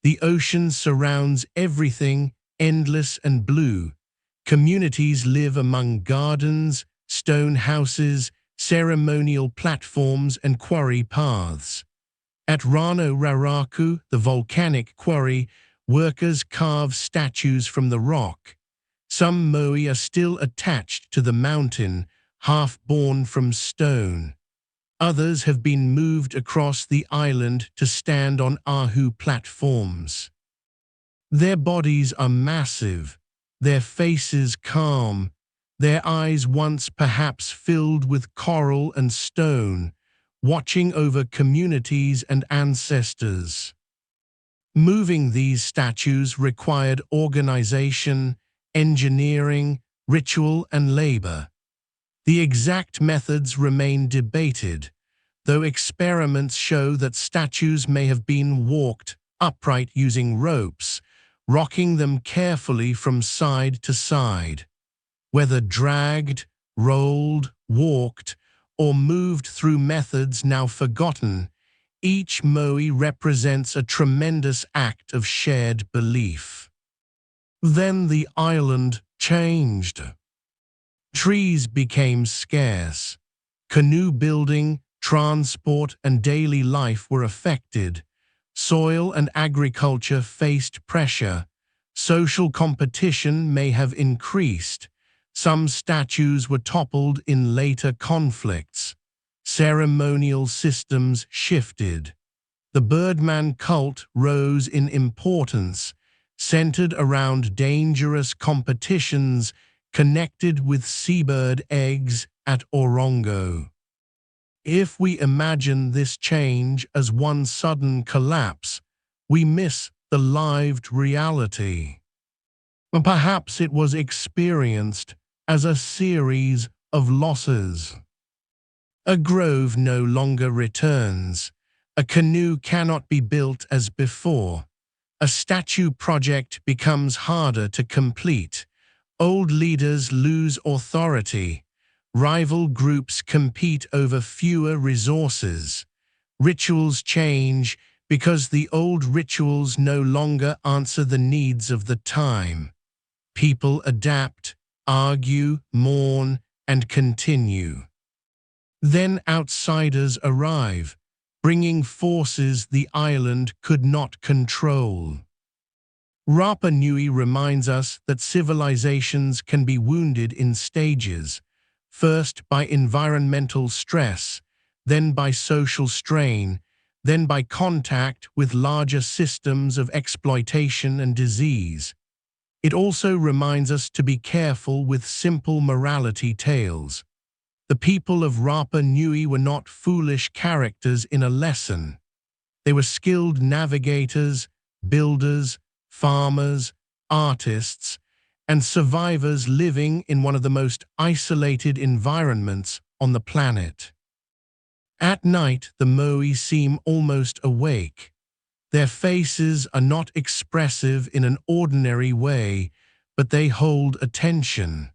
The ocean surrounds everything, endless and blue. Communities live among gardens, stone houses, ceremonial platforms, and quarry paths. At Rano Raraku, the volcanic quarry, workers carve statues from the rock. Some moai are still attached to the mountain, half born from stone. Others have been moved across the island to stand on ahu platforms. Their bodies are massive, their faces calm, their eyes once perhaps filled with coral and stone, watching over communities and ancestors. Moving these statues required organization, engineering, ritual, and labor. The exact methods remain debated, though experiments show that statues may have been walked upright using ropes, rocking them carefully from side to side. Whether dragged, rolled, walked, or moved through methods now forgotten, each moai represents a tremendous act of shared belief. Then the island changed. Trees became scarce. Canoe building, transport, and daily life were affected. Soil and agriculture faced pressure. Social competition may have increased. Some statues were toppled in later conflicts. Ceremonial systems shifted. The Birdman cult rose in importance, centered around dangerous competitions connected with seabird eggs at Orongo. If we imagine this change as one sudden collapse, we miss the lived reality. Perhaps it was experienced as a series of losses. A grove no longer returns. A canoe cannot be built as before. A statue project becomes harder to complete. Old leaders lose authority. Rival groups compete over fewer resources. Rituals change because the old rituals no longer answer the needs of the time. People adapt, argue, mourn, and continue. Then outsiders arrive, bringing forces the island could not control. Rapa Nui reminds us that civilizations can be wounded in stages, first by environmental stress, then by social strain, then by contact with larger systems of exploitation and disease. It also reminds us to be careful with simple morality tales. The people of Rapa Nui were not foolish characters in a lesson. They were skilled navigators, builders, farmers, artists, and survivors living in one of the most isolated environments on the planet. At night, the Moai seem almost awake. Their faces are not expressive in an ordinary way, but they hold attention.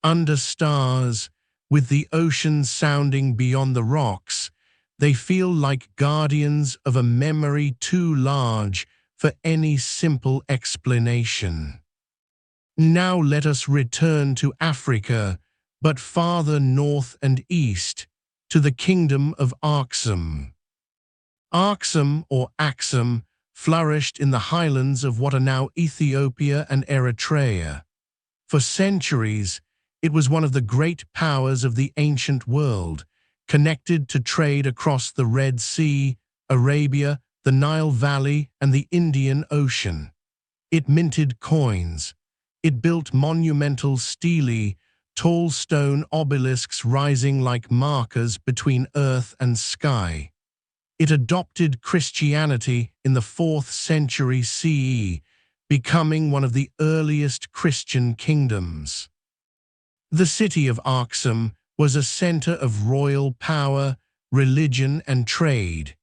Under stars, with the ocean sounding beyond the rocks, they feel like guardians of a memory too large for any simple explanation. Now let us return to Africa, but farther north and east, to the kingdom of Aksum. Aksum, or Axum, flourished in the highlands of what are now Ethiopia and Eritrea. For centuries, it was one of the great powers of the ancient world, connected to trade across the Red Sea, Arabia, the Nile Valley, and the Indian Ocean. It minted coins. It built monumental stelae, tall stone obelisks rising like markers between earth and sky. It adopted Christianity in the 4th century CE, becoming one of the earliest Christian kingdoms. The city of Aksum was a center of royal power, religion, and trade.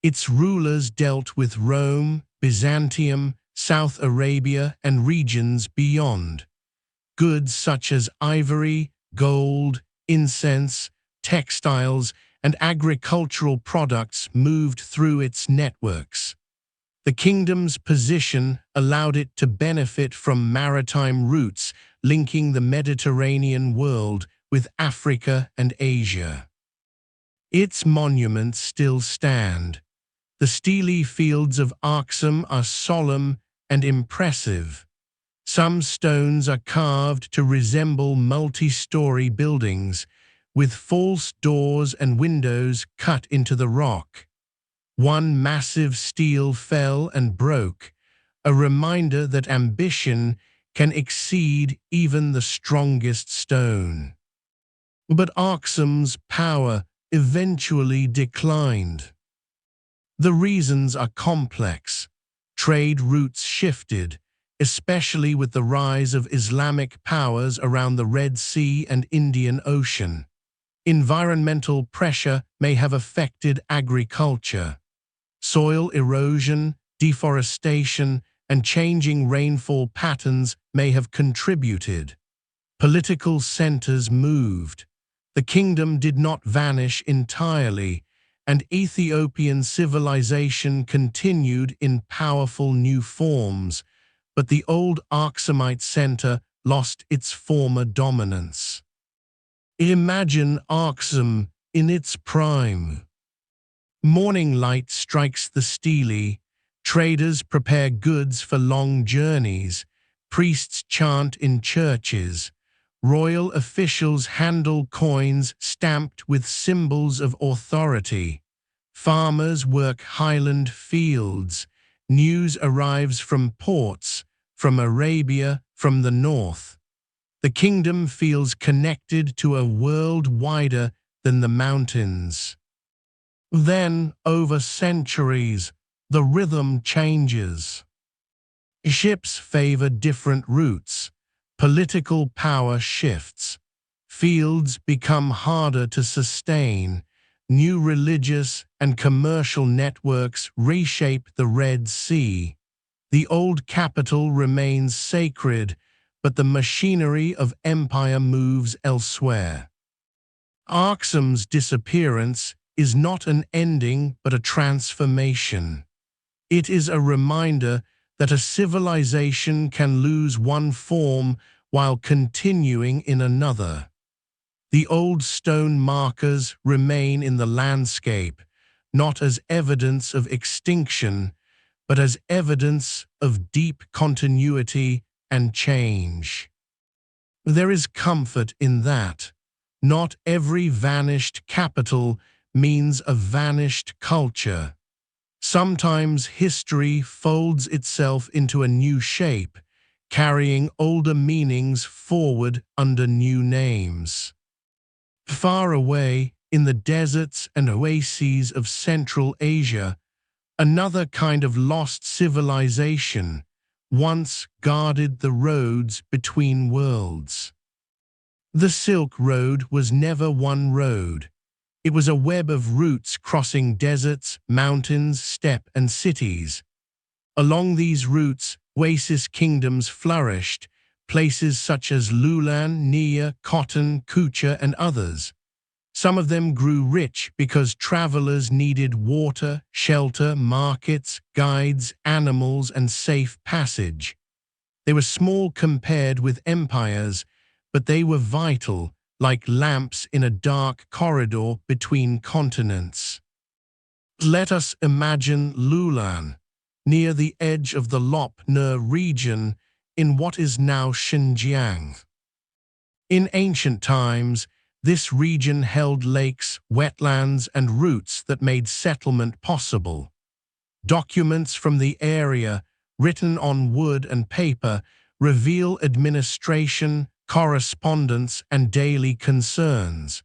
Its rulers dealt with Rome, Byzantium, South Arabia, and regions beyond. Goods such as ivory, gold, incense, textiles, and agricultural products moved through its networks. The kingdom's position allowed it to benefit from maritime routes linking the Mediterranean world with Africa and Asia. Its monuments still stand. The stelae fields of Aksum are solemn and impressive. Some stones are carved to resemble multi-story buildings, with false doors and windows cut into the rock. One massive stele fell and broke, a reminder that ambition can exceed even the strongest stone. But Aksum's power eventually declined. The reasons are complex. Trade routes shifted, especially with the rise of Islamic powers around the Red Sea and Indian Ocean. Environmental pressure may have affected agriculture. Soil erosion, deforestation, and changing rainfall patterns may have contributed. Political centers moved. The kingdom did not vanish entirely, and Ethiopian civilization continued in powerful new forms, but the old Aksumite center lost its former dominance. Imagine Aksum in its prime. Morning light strikes the stelae, traders prepare goods for long journeys, priests chant in churches, royal officials handle coins stamped with symbols of authority, farmers work highland fields, news arrives from ports, from Arabia, from the north. The kingdom feels connected to a world wider than the mountains. Then, over centuries, the rhythm changes. Ships favor different routes, political power shifts, fields become harder to sustain, new religious and commercial networks reshape the Red Sea. The old capital remains sacred, but the machinery of empire moves elsewhere. Aksum's disappearance is not an ending but a transformation. It is a reminder that a civilization can lose one form while continuing in another. The old stone markers remain in the landscape, not as evidence of extinction, but as evidence of deep continuity and change. There is comfort in that. Not every vanished capital means a vanished culture. Sometimes history folds itself into a new shape, carrying older meanings forward under new names. Far away, in the deserts and oases of Central Asia, another kind of lost civilization once guarded the roads between worlds. The Silk Road was never one road. It was a web of routes crossing deserts, mountains, steppe, and cities. Along these routes, oasis kingdoms flourished, places such as Lulan, Nia, Khotan, Kucha, and others. Some of them grew rich because travelers needed water, shelter, markets, guides, animals, and safe passage. They were small compared with empires, but they were vital, like lamps in a dark corridor between continents. Let us imagine Lulan, near the edge of the Lop Nur region in what is now Xinjiang. In ancient times, this region held lakes, wetlands, and routes that made settlement possible. Documents from the area, written on wood and paper, reveal administration, correspondence, and daily concerns.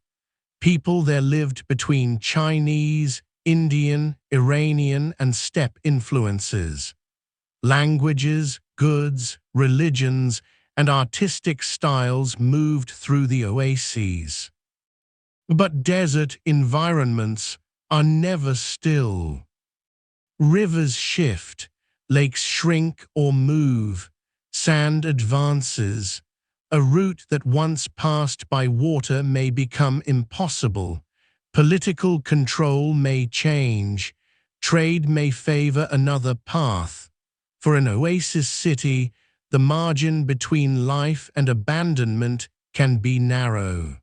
People there lived between Chinese, Indian, Iranian, and steppe influences. Languages, goods, religions, and artistic styles moved through the oases. But desert environments are never still. Rivers shift, lakes shrink or move, sand advances. A route that once passed by water may become impossible. Political control may change. Trade may favor another path. For an oasis city, the margin between life and abandonment can be narrow.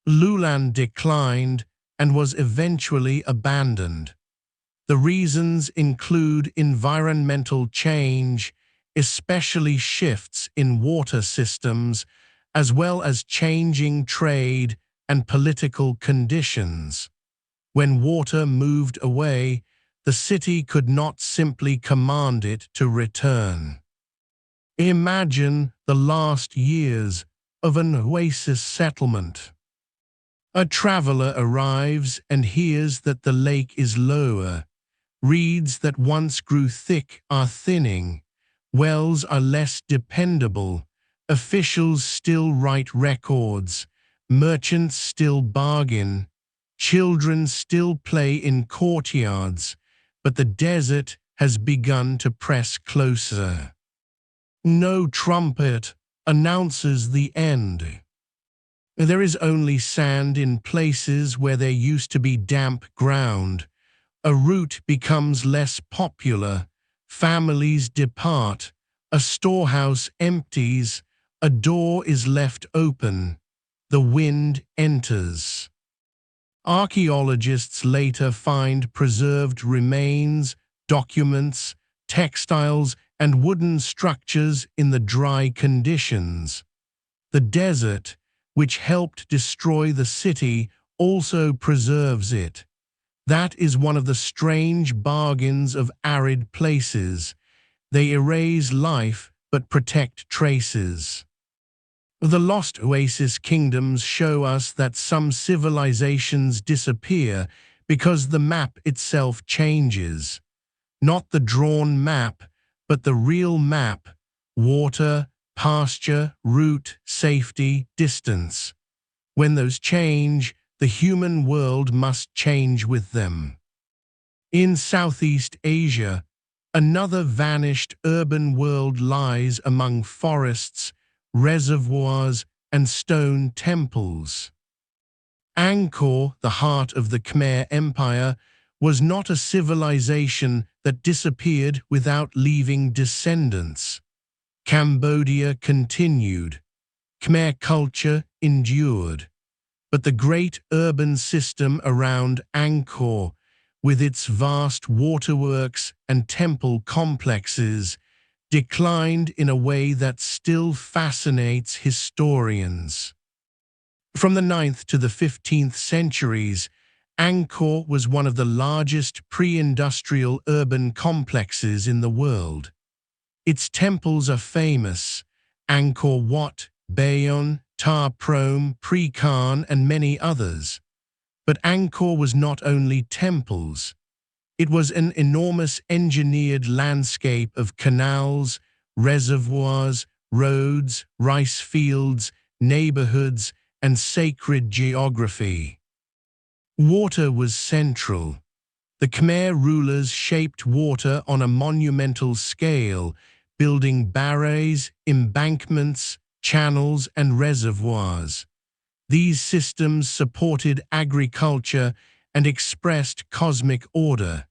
Lulan declined and was eventually abandoned. The reasons include environmental change, especially shifts in water systems, as well as changing trade and political conditions. When water moved away, the city could not simply command it to return. Imagine the last years of an oasis settlement. A traveler arrives and hears that the lake is lower. Reeds that once grew thick are thinning. Wells are less dependable. Officials still write records. Merchants still bargain. Children still play in courtyards. But the desert has begun to press closer. No trumpet announces the end. There is only sand in places where there used to be damp ground. A route becomes less popular. Families depart. A storehouse empties. A door is left open. The wind enters. Archaeologists later find preserved remains, documents, textiles, and wooden structures in the dry conditions. The desert, which helped destroy the city, also preserves it. That is one of the strange bargains of arid places. They erase life but protect traces. The lost oasis kingdoms show us that some civilizations disappear because the map itself changes. Not the drawn map, but the real map: water, pasture, route, safety, distance. When those change, the human world must change with them. In Southeast Asia, another vanished urban world lies among forests, reservoirs, and stone temples. Angkor, the heart of the Khmer Empire, was not a civilization that disappeared without leaving descendants. Cambodia continued. Khmer culture endured. But the great urban system around Angkor, with its vast waterworks and temple complexes, declined in a way that still fascinates historians. From the 9th to the 15th centuries, Angkor was one of the largest pre-industrial urban complexes in the world. Its temples are famous: Angkor Wat, Bayon, Ta Prohm, Pre Khan, and many others. But Angkor was not only temples. It was an enormous engineered landscape of canals, reservoirs, roads, rice fields, neighborhoods, and sacred geography. Water was central. The Khmer rulers shaped water on a monumental scale, building barrages, embankments, channels, and reservoirs. These systems supported agriculture and expressed cosmic order.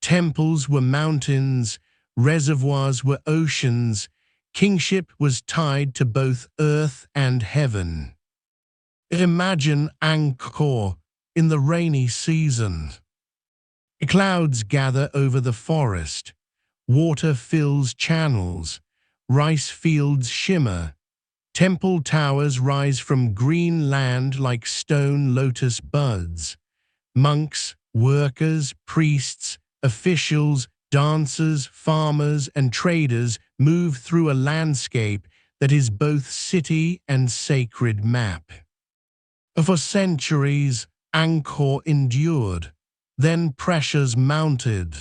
Temples were mountains, reservoirs were oceans, kingship was tied to both earth and heaven. Imagine Angkor in the rainy season. Clouds gather over the forest, water fills channels, rice fields shimmer, temple towers rise from green land like stone lotus buds. Monks, workers, priests, officials, dancers, farmers, and traders move through a landscape that is both city and sacred map. For centuries, Angkor endured. Then pressures mounted.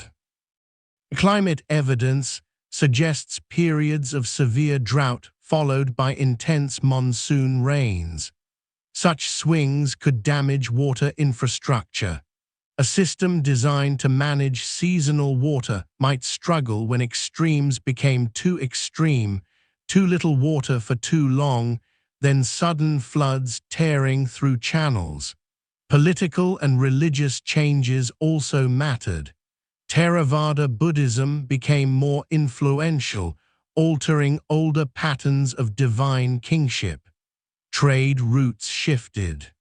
Climate evidence suggests periods of severe drought followed by intense monsoon rains. Such swings could damage water infrastructure. A system designed to manage seasonal water might struggle when extremes became too extreme: too little water for too long, then sudden floods tearing through channels. Political and religious changes also mattered. Theravada Buddhism became more influential, altering older patterns of divine kingship. Trade routes shifted.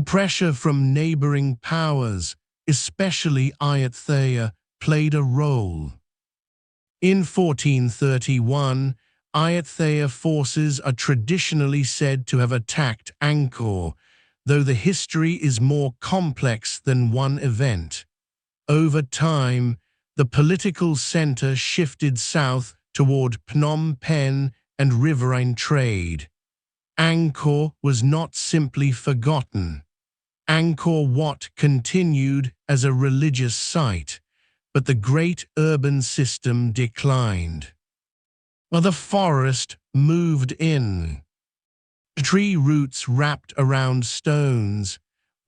Pressure from neighboring powers, especially Ayutthaya, played a role. In 1431, Ayutthaya forces are traditionally said to have attacked Angkor, though the history is more complex than one event. Over time, the political center shifted south toward Phnom Penh and riverine trade. Angkor was not simply forgotten. Angkor Wat continued as a religious site, but the great urban system declined. The forest moved in. Tree roots wrapped around stones,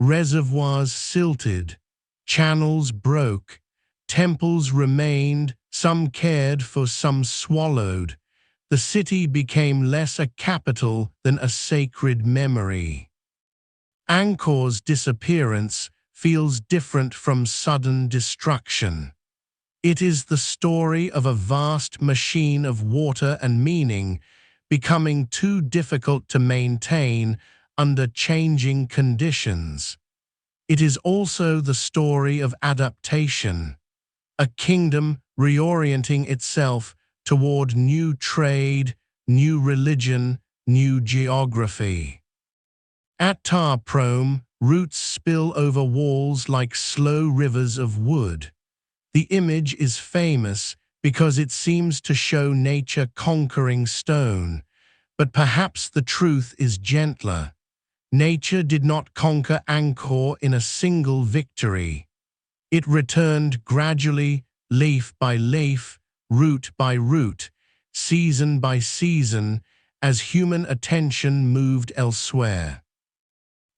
reservoirs silted, channels broke, temples remained, some cared for, some swallowed. The city became less a capital than a sacred memory. Angkor's disappearance feels different from sudden destruction. It is the story of a vast machine of water and meaning becoming too difficult to maintain under changing conditions. It is also the story of adaptation, a kingdom reorienting itself toward new trade, new religion, new geography. At Ta Prohm, roots spill over walls like slow rivers of wood. The image is famous because it seems to show nature conquering stone, but perhaps the truth is gentler. Nature did not conquer Angkor in a single victory. It returned gradually, leaf by leaf, root by root, season by season, as human attention moved elsewhere.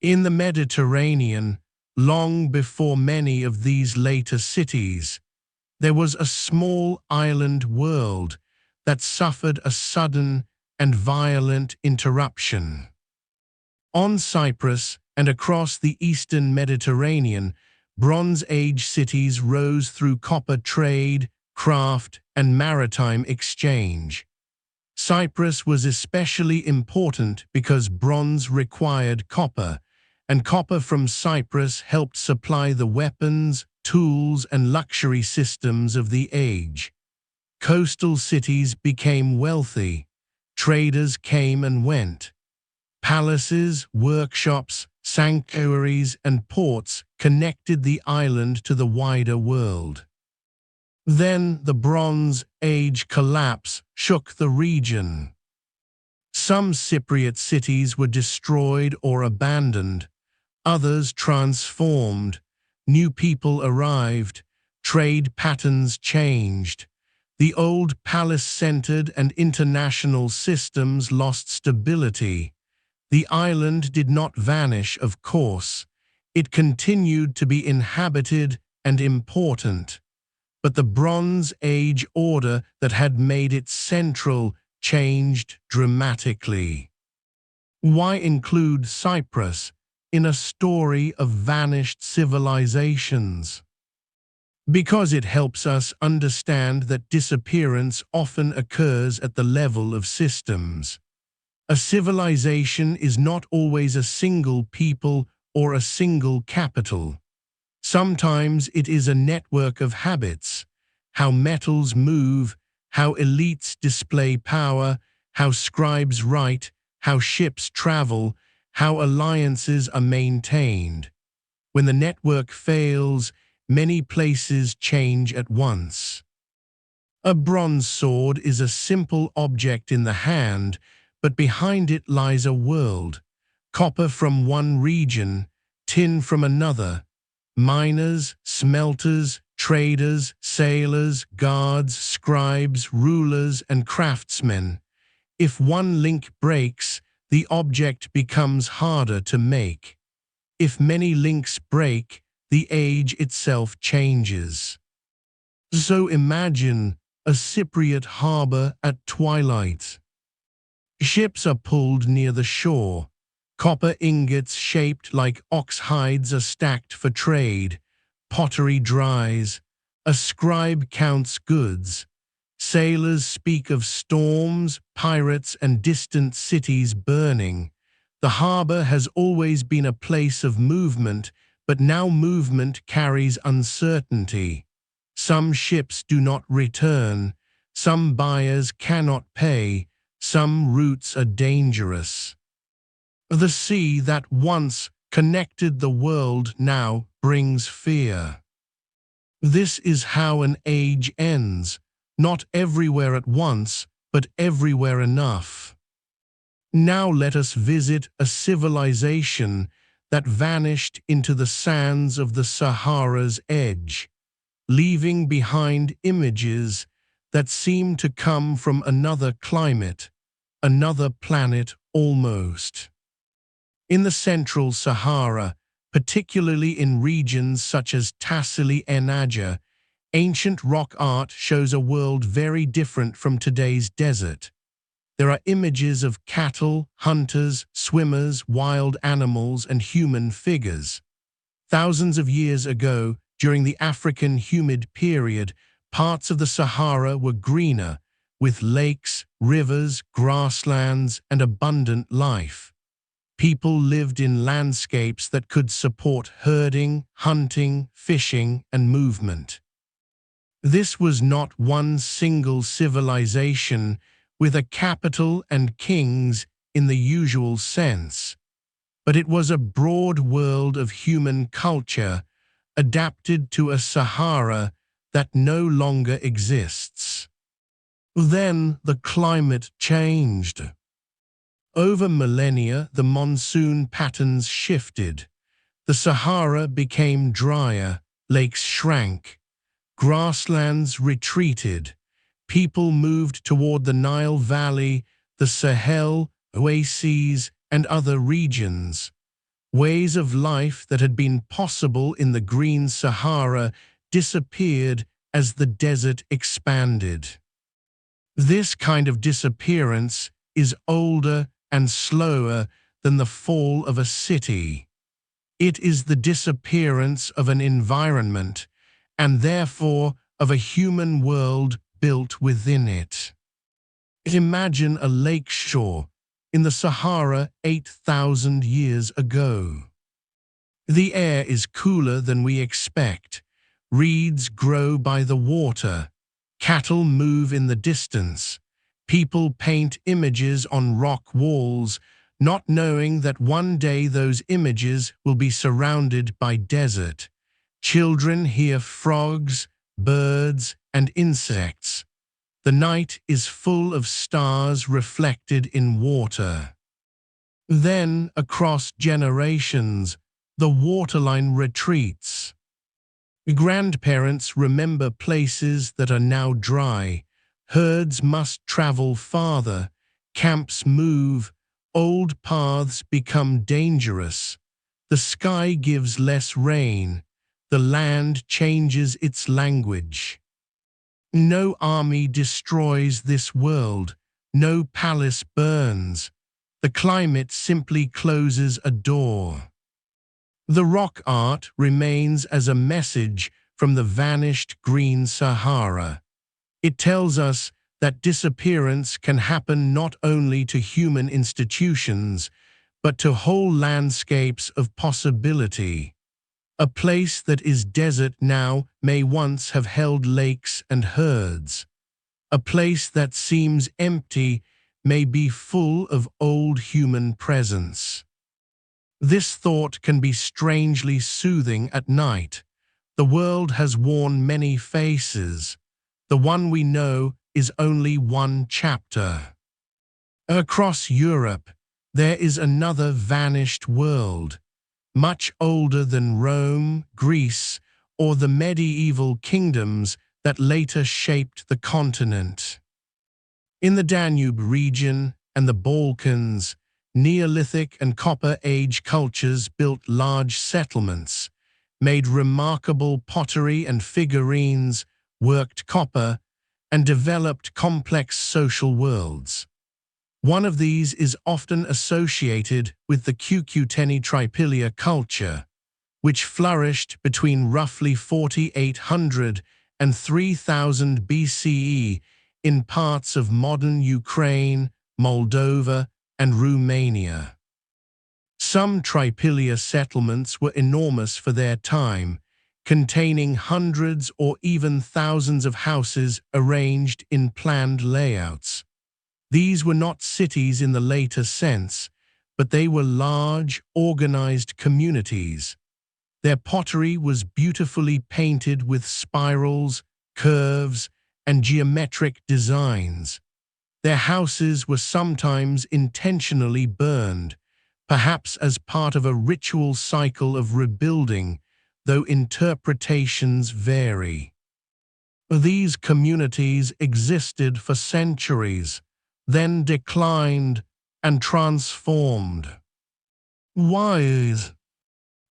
In the Mediterranean, long before many of these later cities, there was a small island world that suffered a sudden and violent interruption. On Cyprus and across the eastern Mediterranean, Bronze Age cities rose through copper trade, craft, and maritime exchange. Cyprus was especially important because bronze required copper, and copper from Cyprus helped supply the weapons, tools, and luxury systems of the age. Coastal cities became wealthy. Traders came and went. Palaces, workshops, sanctuaries, and ports connected the island to the wider world. Then the Bronze Age collapse shook the region. Some Cypriot cities were destroyed or abandoned, others transformed. New people arrived, trade patterns changed. The old palace-centered and international systems lost stability. The island did not vanish, of course. It continued to be inhabited and important. But the Bronze Age order that had made it central changed dramatically. Why include Cyprus in a story of vanished civilizations? Because it helps us understand that disappearance often occurs at the level of systems. A civilization is not always a single people or a single capital. Sometimes it is a network of habits, how metals move, how elites display power, how scribes write, how ships travel, how alliances are maintained. When the network fails, many places change at once. A bronze sword is a simple object in the hand, but behind it lies a world. Copper from one region, tin from another. Miners, smelters, traders, sailors, guards, scribes, rulers, and craftsmen. If one link breaks, the object becomes harder to make. If many links break, the age itself changes. So imagine a Cypriot harbor at twilight. Ships are pulled near the shore. Copper ingots shaped like ox hides are stacked for trade. Pottery dries. A scribe counts goods. Sailors speak of storms, pirates, and distant cities burning. The harbor has always been a place of movement, but now movement carries uncertainty. Some ships do not return. Some buyers cannot pay. Some routes are dangerous. The sea that once connected the world now brings fear. This is how an age ends, not everywhere at once, but everywhere enough. Now let us visit a civilization that vanished into the sands of the Sahara's edge, leaving behind images that seem to come from another climate, another planet almost. In the central Sahara, particularly in regions such as Tassili Enaja, ancient rock art shows a world very different from today's desert. There are images of cattle, hunters, swimmers, wild animals, and human figures. Thousands of years ago, during the African humid period, parts of the Sahara were greener, with lakes, rivers, grasslands, and abundant life. People lived in landscapes that could support herding, hunting, fishing, and movement. This was not one single civilization with a capital and kings in the usual sense, but it was a broad world of human culture adapted to a Sahara that no longer exists. Then the climate changed. Over millennia, the monsoon patterns shifted. The Sahara became drier, lakes shrank, Grasslands retreated. People moved toward the Nile Valley, the Sahel, oases, and other regions. Ways of life that had been possible in the Green Sahara disappeared as the desert expanded. This kind of disappearance is older and slower than the fall of a city. It is the disappearance of an environment, and therefore of a human world built within it. Imagine a lake shore in the Sahara 8,000 years ago. The air is cooler than we expect. Reeds grow by the water. Cattle move in the distance. People paint images on rock walls, not knowing that one day those images will be surrounded by desert. Children hear frogs, birds, and insects. The night is full of stars reflected in water. Then, across generations, the waterline retreats. Grandparents remember places that are now dry. Herds must travel farther. Camps move. Old paths become dangerous. The sky gives less rain. The land changes its language. No army destroys this world. No palace burns. The climate simply closes a door. The rock art remains as a message from the vanished Green Sahara. It tells us that disappearance can happen not only to human institutions, but to whole landscapes of possibility. A place that is desert now may once have held lakes and herds. A place that seems empty may be full of old human presence. This thought can be strangely soothing at night. The world has worn many faces. The one we know is only one chapter. Across Europe, there is another vanished world, much older than Rome, Greece, or the medieval kingdoms that later shaped the continent. In the Danube region and the Balkans, Neolithic and Copper Age cultures built large settlements, made remarkable pottery and figurines, worked copper, and developed complex social worlds. One of these is often associated with the Cucuteni Tripilia culture, which flourished between roughly 4800 and 3000 BCE in parts of modern Ukraine, Moldova, and Romania. Some Tripilia settlements were enormous for their time, containing hundreds or even thousands of houses arranged in planned layouts. These were not cities in the later sense, but they were large, organized communities. Their pottery was beautifully painted with spirals, curves, and geometric designs. Their houses were sometimes intentionally burned, perhaps as part of a ritual cycle of rebuilding, though interpretations vary. These communities existed for centuries, then declined and transformed. Why?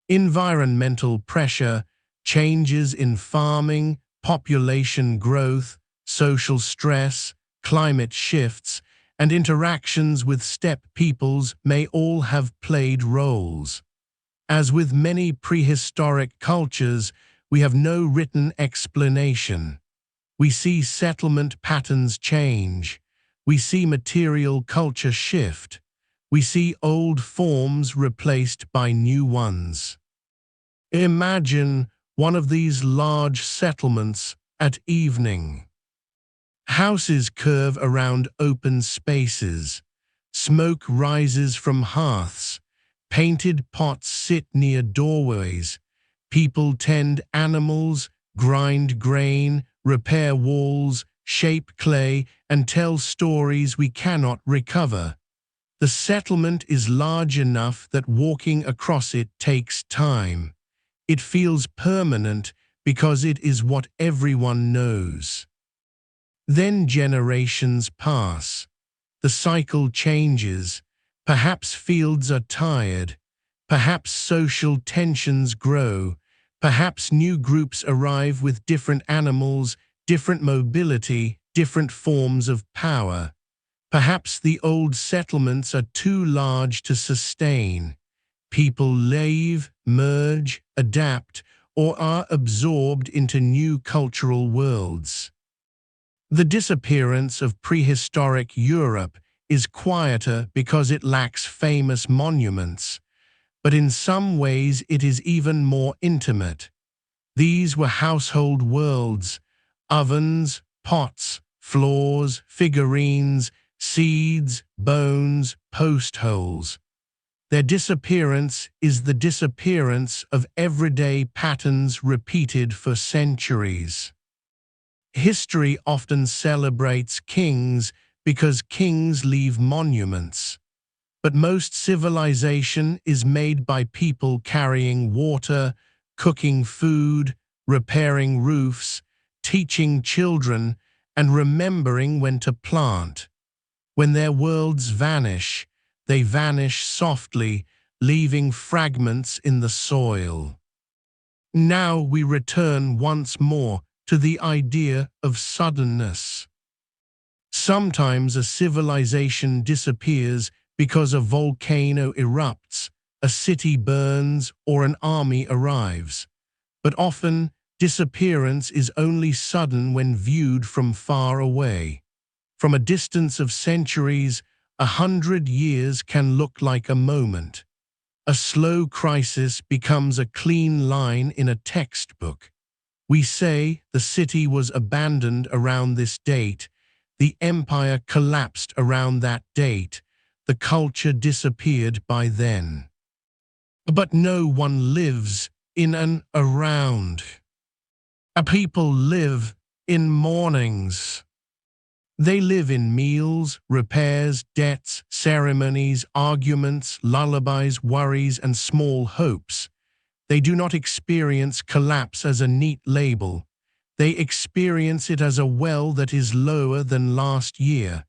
Environmental pressure, changes in farming, population growth, social stress, climate shifts, and interactions with steppe peoples may all have played roles. As with many prehistoric cultures, we have no written explanation. We see settlement patterns change. We see material culture shift. We see old forms replaced by new ones. Imagine one of these large settlements at evening. Houses curve around open spaces. Smoke rises from hearths. Painted pots sit near doorways. People tend animals, grind grain, repair walls, shape clay, and tell stories we cannot recover. The settlement is large enough that walking across it takes time. It feels permanent because it is what everyone knows. Then generations pass. The cycle changes. Perhaps fields are tired. Perhaps social tensions grow. Perhaps new groups arrive with different animals, different mobility, different forms of power. Perhaps the old settlements are too large to sustain. People leave, merge, adapt, or are absorbed into new cultural worlds. The disappearance of prehistoric Europe is quieter because it lacks famous monuments, but in some ways it is even more intimate. These were household worlds: ovens, pots, floors, figurines, seeds, bones, post holes. Their disappearance is the disappearance of everyday patterns repeated for centuries. History often celebrates kings because kings leave monuments. But most civilization is made by people carrying water, cooking food, repairing roofs, teaching children, and remembering when to plant. When their worlds vanish, they vanish softly, leaving fragments in the soil. Now we return once more to the idea of suddenness. Sometimes a civilization disappears because a volcano erupts, a city burns, or an army arrives. But often, disappearance is only sudden when viewed from far away. From a distance of centuries, 100 years can look like a moment. A slow crisis becomes a clean line in a textbook. We say the city was abandoned around this date, the empire collapsed around that date, the culture disappeared by then. But no one lives in and around. A people live in mornings. They live in meals, repairs, debts, ceremonies, arguments, lullabies, worries, and small hopes. They do not experience collapse as a neat label. They experience it as a well that is lower than last year,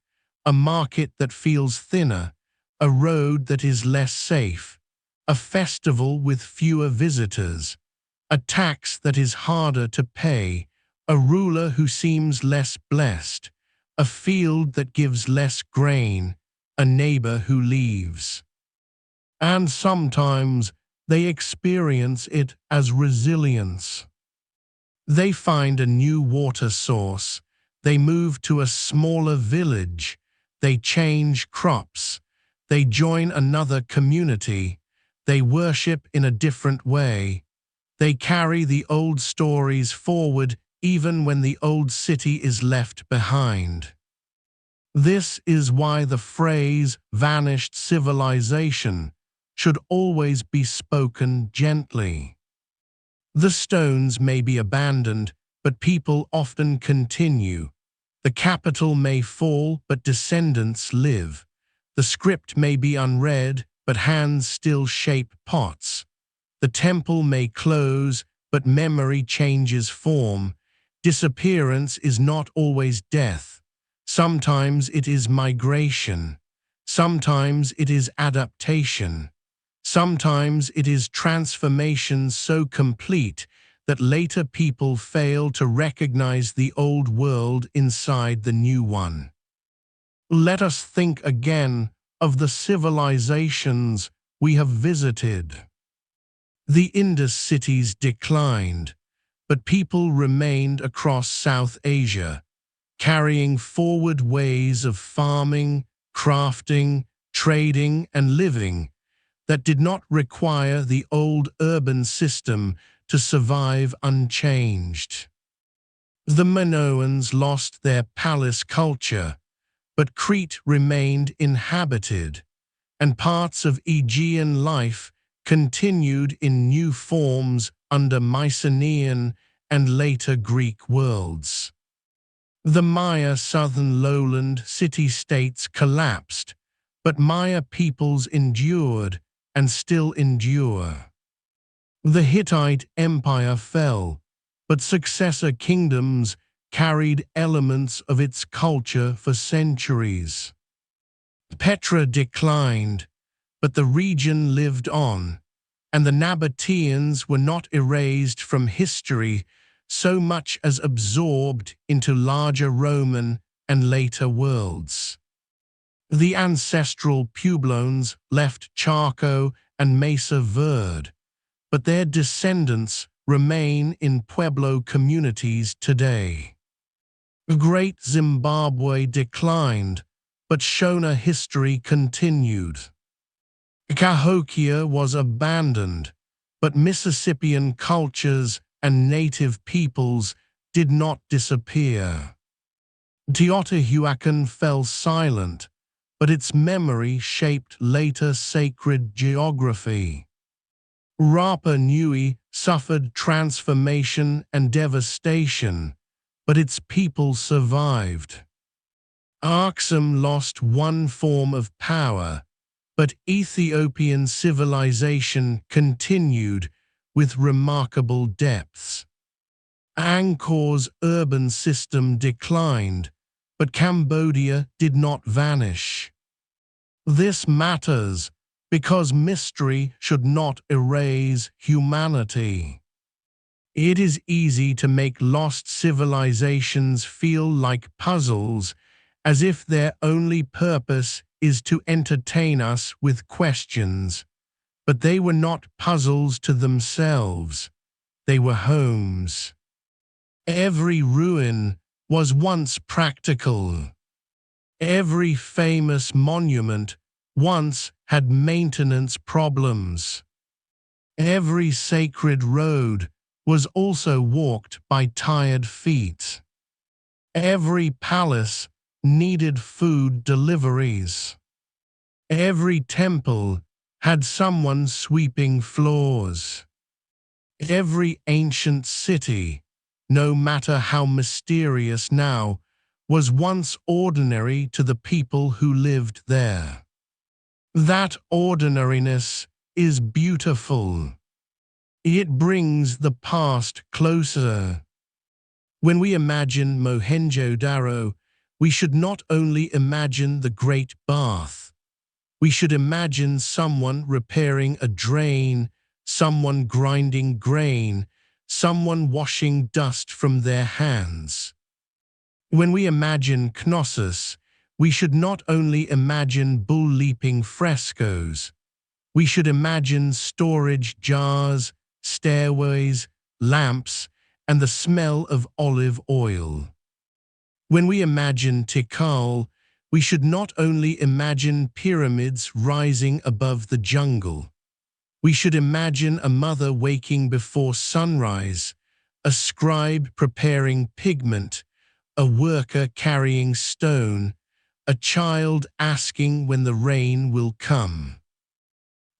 a market that feels thinner, a road that is less safe, a festival with fewer visitors, a tax that is harder to pay, a ruler who seems less blessed, a field that gives less grain, a neighbor who leaves. And sometimes they experience it as resilience. They find a new water source, they move to a smaller village, they change crops, they join another community, they worship in a different way. They carry the old stories forward even when the old city is left behind. This is why the phrase "vanished civilization" should always be spoken gently. The stones may be abandoned, but people often continue. The capital may fall, but descendants live. The script may be unread, but hands still shape pots. The temple may close, but memory changes form. Disappearance is not always death. Sometimes it is migration. Sometimes it is adaptation. Sometimes it is transformation so complete that later people fail to recognize the old world inside the new one. Let us think again of the civilizations we have visited. The Indus cities declined, but people remained across South Asia, carrying forward ways of farming, crafting, trading, and living that did not require the old urban system to survive unchanged. The Minoans lost their palace culture, but Crete remained inhabited, and parts of Aegean life continued in new forms under Mycenaean and later Greek worlds. The Maya southern lowland city-states collapsed, but Maya peoples endured and still endure. The Hittite Empire fell, but successor kingdoms carried elements of its culture for centuries. Petra declined, but the region lived on, and the Nabateans were not erased from history so much as absorbed into larger Roman and later worlds. The ancestral Pueblones left Chaco and Mesa Verde, but their descendants remain in Pueblo communities today. Great Zimbabwe declined, but Shona history continued. Cahokia was abandoned, but Mississippian cultures and native peoples did not disappear. Teotihuacan fell silent, but its memory shaped later sacred geography. Rapa Nui suffered transformation and devastation, but its people survived. Aksum lost one form of power, but Ethiopian civilization continued with remarkable depths. Angkor's urban system declined, but Cambodia did not vanish. This matters because mystery should not erase humanity. It is easy to make lost civilizations feel like puzzles, as if their only purpose is to entertain us with questions. But they were not puzzles to themselves. They were homes. Every ruin was once practical. Every famous monument once had maintenance problems. Every sacred road was also walked by tired feet. Every palace needed food deliveries. Every temple had someone sweeping floors. Every ancient city, no matter how mysterious now, was once ordinary to the people who lived there. That ordinariness is beautiful. It brings the past closer. When we imagine Mohenjo-Daro, we should not only imagine the Great Bath. We should imagine someone repairing a drain, someone grinding grain, someone washing dust from their hands. When we imagine Knossos, we should not only imagine bull-leaping frescoes. We should imagine storage jars, stairways, lamps, and the smell of olive oil. When we imagine Tikal, we should not only imagine pyramids rising above the jungle. We should imagine a mother waking before sunrise, a scribe preparing pigment, a worker carrying stone, a child asking when the rain will come.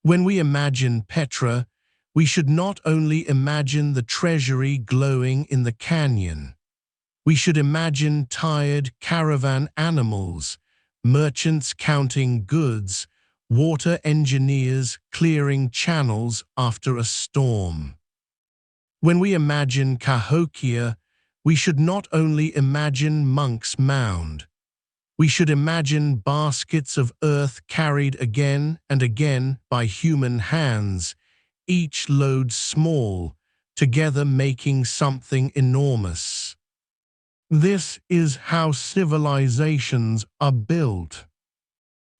When we imagine Petra, we should not only imagine the treasury glowing in the canyon. We should imagine tired caravan animals, merchants counting goods, water engineers clearing channels after a storm. When we imagine Cahokia, we should not only imagine Monk's Mound. We should imagine baskets of earth carried again and again by human hands, each load small, together making something enormous. This is how civilizations are built.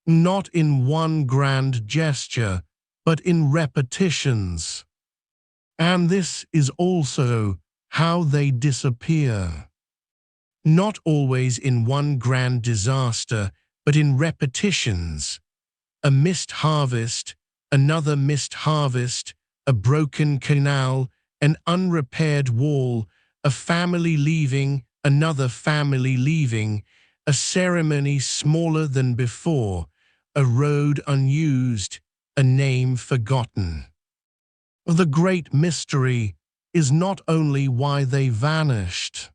Not in one grand gesture, but in repetitions. And this is also how they disappear. Not always in one grand disaster, but in repetitions. A missed harvest, another missed harvest, a broken canal, an unrepaired wall, a family leaving, another family leaving, a ceremony smaller than before, a road unused, a name forgotten. The great mystery is not only why they vanished.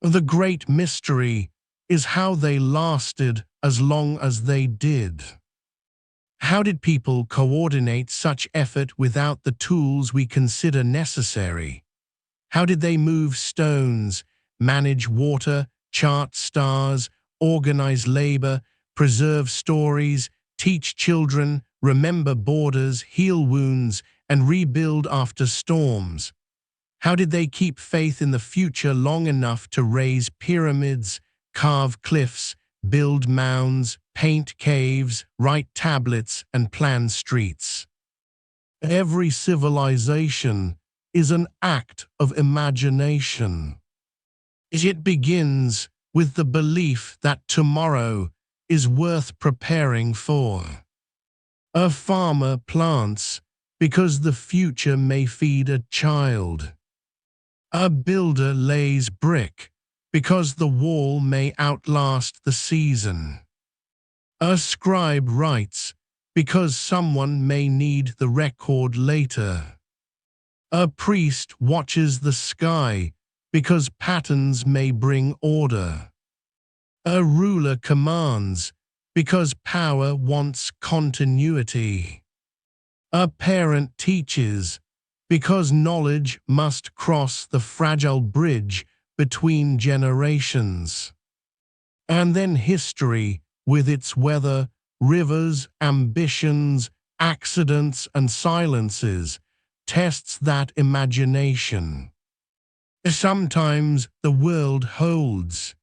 The great mystery is how they lasted as long as they did. How did people coordinate such effort without the tools we consider necessary? How did they move stones, manage water, chart stars, organize labor, preserve stories, teach children, remember borders, heal wounds, and rebuild after storms? How did they keep faith in the future long enough to raise pyramids, carve cliffs, build mounds, paint caves, write tablets, and plan streets? Every civilization is an act of imagination. It begins with the belief that tomorrow is worth preparing for. A farmer plants because the future may feed a child. A builder lays brick because the wall may outlast the season. A scribe writes because someone may need the record later. A priest watches the sky because patterns may bring order. A ruler commands because power wants continuity. A parent teaches because knowledge must cross the fragile bridge between generations. And then history, with its weather, rivers, ambitions, accidents, and silences, tests that imagination. Sometimes the world holds.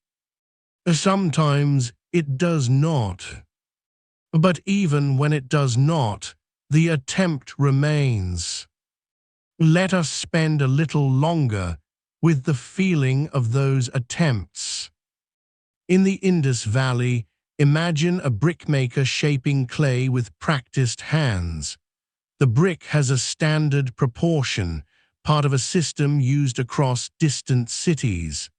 Sometimes it does not. But even when it does not, the attempt remains. Let us spend a little longer with the feeling of those attempts. In the Indus Valley, imagine a brickmaker shaping clay with practiced hands. The brick has a standard proportion, part of a system used across distant cities.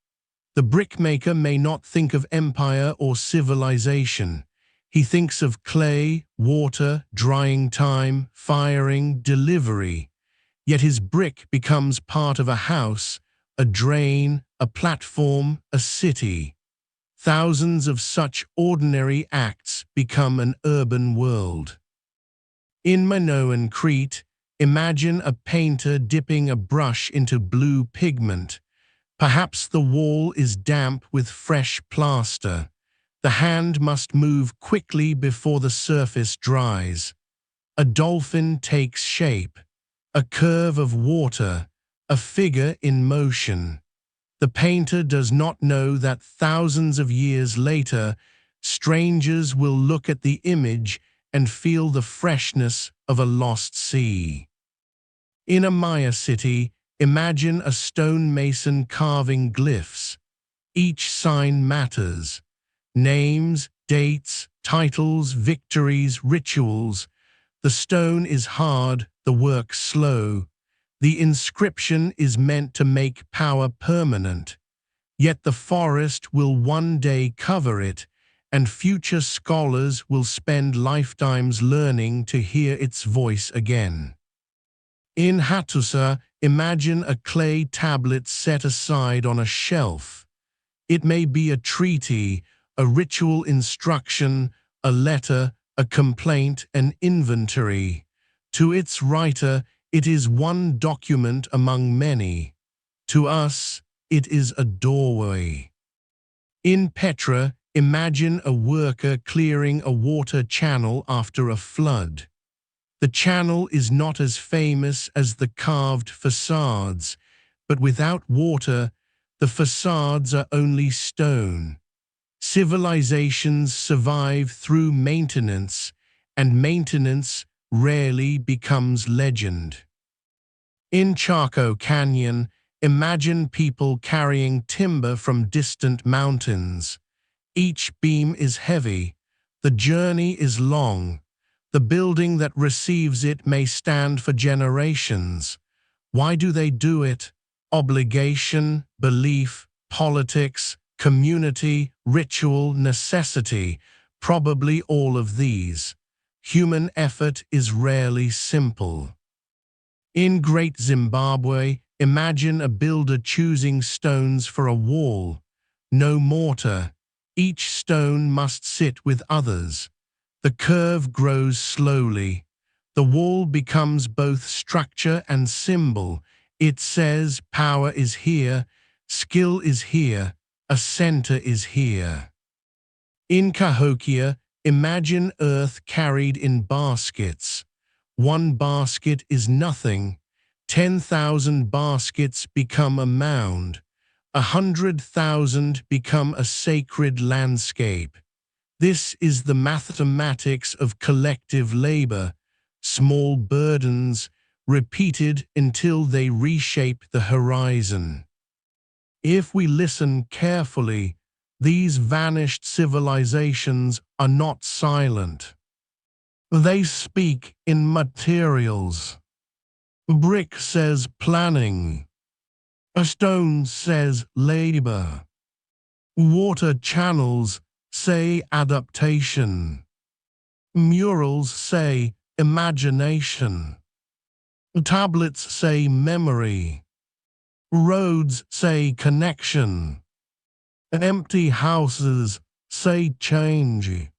The brickmaker may not think of empire or civilization. He thinks of clay, water, drying time, firing, delivery. Yet his brick becomes part of a house, a drain, a platform, a city. Thousands of such ordinary acts become an urban world. In Minoan Crete, imagine a painter dipping a brush into blue pigment. Perhaps the wall is damp with fresh plaster. The hand must move quickly before the surface dries. A dolphin takes shape, a curve of water, a figure in motion. The painter does not know that thousands of years later, strangers will look at the image and feel the freshness of a lost sea. In a Maya city, imagine a stonemason carving glyphs. Each sign matters. Names, dates, titles, victories, rituals. The stone is hard, the work slow. The inscription is meant to make power permanent. Yet the forest will one day cover it, and future scholars will spend lifetimes learning to hear its voice again. In Hattusa, imagine a clay tablet set aside on a shelf. It may be a treaty, a ritual instruction, a letter, a complaint, an inventory. To its writer, it is one document among many. To us, it is a doorway. In Petra, imagine a worker clearing a water channel after a flood. The channel is not as famous as the carved facades, but without water, the facades are only stone. Civilizations survive through maintenance, and maintenance rarely becomes legend. In Chaco Canyon, imagine people carrying timber from distant mountains. Each beam is heavy, the journey is long. The building that receives it may stand for generations. Why do they do it? Obligation, belief, politics, community, ritual, necessity, probably all of these. Human effort is rarely simple. In Great Zimbabwe, imagine a builder choosing stones for a wall. No mortar. Each stone must sit with others. The curve grows slowly. The wall becomes both structure and symbol, It says power is here, skill is here, a center is here. In Cahokia, imagine Earth carried in baskets. One basket is nothing. 10,000 baskets become a mound. 100,000 become a sacred landscape. This is the mathematics of collective labor, small burdens, repeated until they reshape the horizon. If we listen carefully, these vanished civilizations are not silent. They speak in materials. Brick says planning. A stone says labor. Water channels say adaptation. Murals say imagination. Tablets say memory. Roads say connection. Empty houses say change.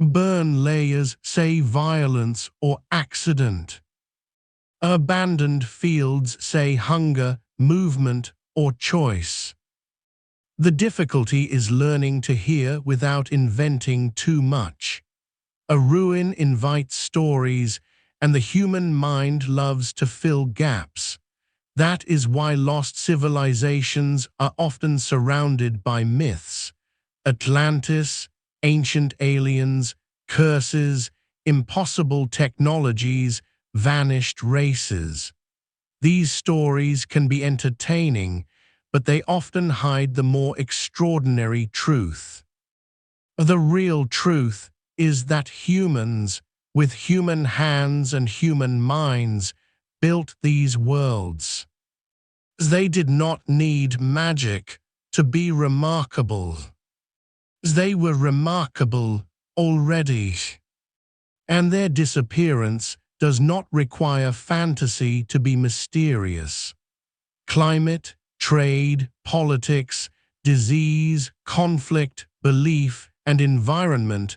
Burn layers say violence or accident. Abandoned fields say hunger, movement, or choice. The difficulty is learning to hear without inventing too much. A ruin invites stories, and the human mind loves to fill gaps. That is why lost civilizations are often surrounded by myths. Atlantis, ancient aliens, curses, impossible technologies, vanished races. These stories can be entertaining, but they often hide the more extraordinary truth. The real truth is that humans, with human hands and human minds, built these worlds. They did not need magic to be remarkable. They were remarkable already. And their disappearance does not require fantasy to be mysterious. Climate, trade, politics, disease, conflict, belief, and environment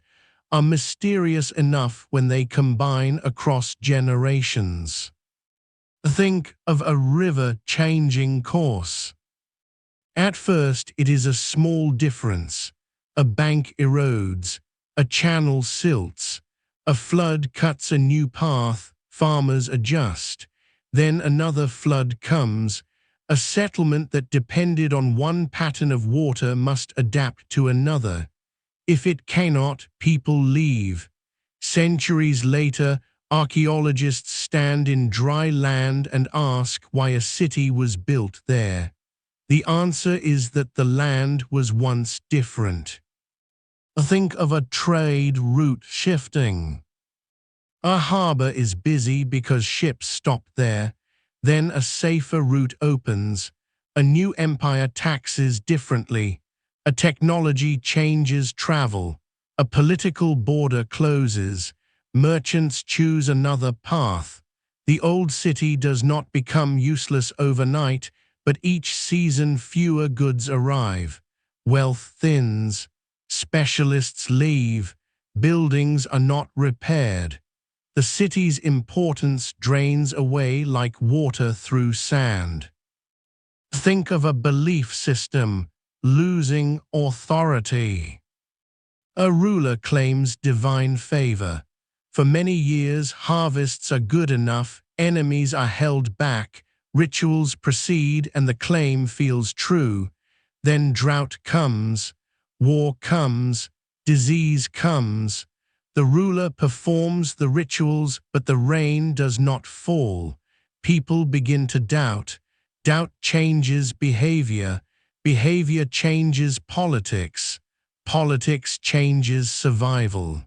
are mysterious enough when they combine across generations. Think of a river changing course. At first, it is a small difference. A bank erodes, a channel silts, a flood cuts a new path, farmers adjust. Then another flood comes. A settlement that depended on one pattern of water must adapt to another. If it cannot, people leave. Centuries later, archaeologists stand in dry land and ask why a city was built there. The answer is that the land was once different. Think of a trade route shifting. A harbor is busy because ships stop there. Then a safer route opens. A new empire taxes differently. A technology changes travel. A political border closes. Merchants choose another path. The old city does not become useless overnight, but each season fewer goods arrive. Wealth thins. Specialists leave. Buildings are not repaired. The city's importance drains away like water through sand. Think of a belief system losing authority. A ruler claims divine favor. For many years, harvests are good enough, enemies are held back, rituals proceed, and the claim feels true. Then drought comes, war comes, disease comes. The ruler performs the rituals, but the rain does not fall. People begin to doubt. Doubt changes behavior. Behavior changes politics. Politics changes survival.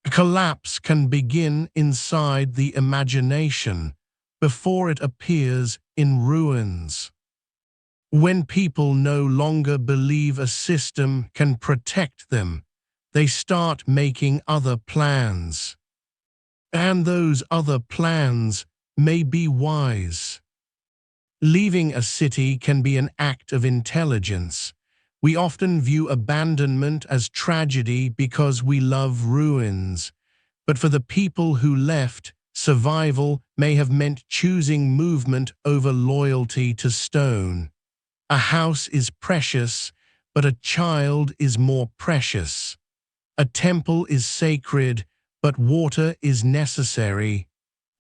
Collapse can begin inside the imagination before it appears in ruins. When people no longer believe a system can protect them, they start making other plans. And those other plans may be wise. Leaving a city can be an act of intelligence. We often view abandonment as tragedy because we love ruins. But for the people who left, Survival may have meant choosing movement over loyalty to stone. A house is precious, but a child is more precious. A temple is sacred, but water is necessary.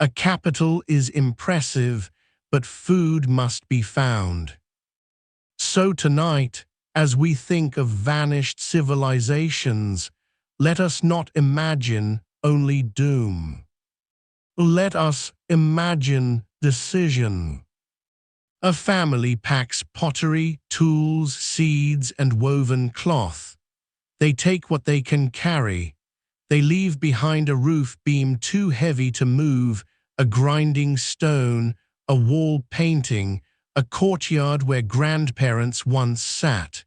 A capital is impressive, but food must be found. So tonight, as we think of vanished civilizations, let us not imagine only doom. Let us imagine decision. A family packs pottery, tools, seeds, and woven cloth. They take what they can carry. They leave behind a roof beam too heavy to move, a grinding stone, a wall painting, a courtyard where grandparents once sat.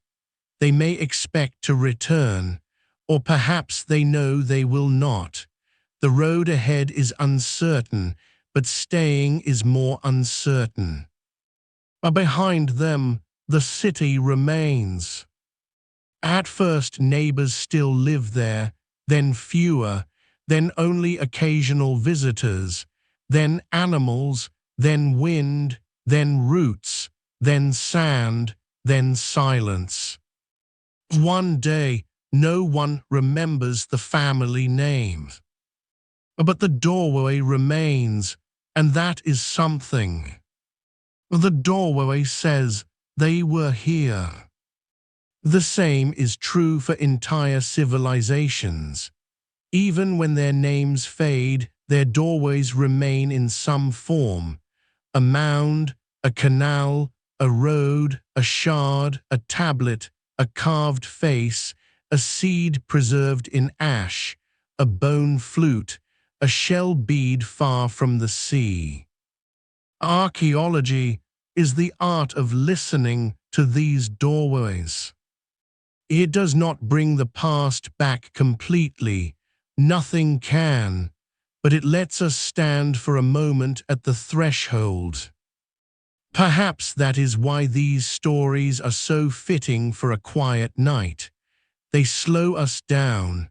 They may expect to return, or perhaps they know they will not. The road ahead is uncertain, but staying is more uncertain. But behind them, the city remains. At first, neighbors still live there, then fewer, then only occasional visitors, then animals, then wind, then roots, then sand, then silence. One day, no one remembers the family name. But the doorway remains, and that is something. The doorway says they were here. The same is true for entire civilizations. Even when their names fade, their doorways remain in some form. A mound, a canal, a road, a shard, a tablet, a carved face, a seed preserved in ash, a bone flute, a shell bead far from the sea. Archaeology is the art of listening to these doorways. It does not bring the past back completely, nothing can, but it lets us stand for a moment at the threshold. Perhaps that is why these stories are so fitting for a quiet night. They slow us down.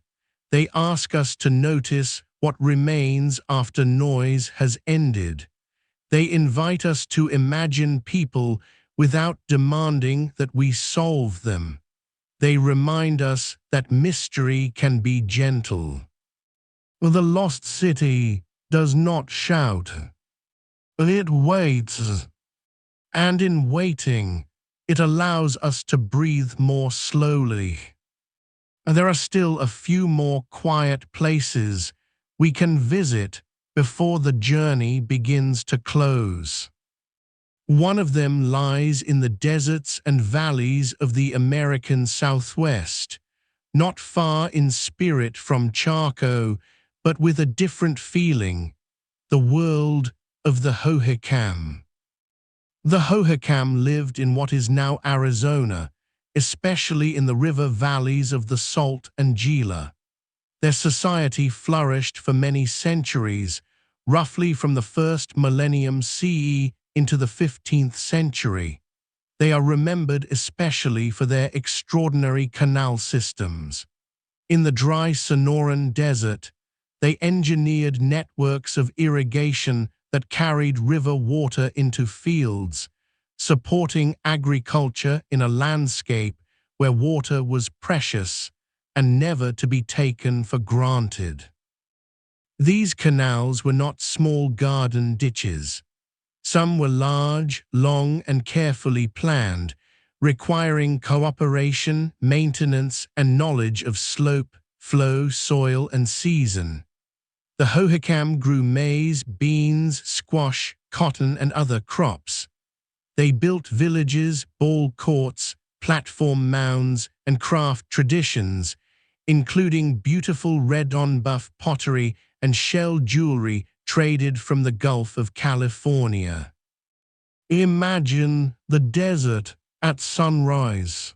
They ask us to notice what remains after noise has ended. They invite us to imagine people without demanding that we solve them. They remind us that mystery can be gentle. The lost city does not shout. It waits. And in waiting, it allows us to breathe more slowly. There are still a few more quiet places we can visit before the journey begins to close. One of them lies in the deserts and valleys of the American Southwest, not far in spirit from Chaco, but with a different feeling, the world of the Hohokam. The Hohokam lived in what is now Arizona, especially in the river valleys of the Salt and Gila. Their society flourished for many centuries, roughly from the first millennium CE into the 15th century. They are remembered especially for their extraordinary canal systems. In the dry Sonoran Desert, they engineered networks of irrigation that carried river water into fields, supporting agriculture in a landscape where water was precious and never to be taken for granted. These canals were not small garden ditches. Some were large, long, and carefully planned, requiring cooperation, maintenance, and knowledge of slope, flow, soil, and season. The Hohokam grew maize, beans, squash, cotton, and other crops. They built villages, ball courts, platform mounds, and craft traditions, including beautiful red-on-buff pottery and shell jewelry traded from the Gulf of California. Imagine the desert at sunrise.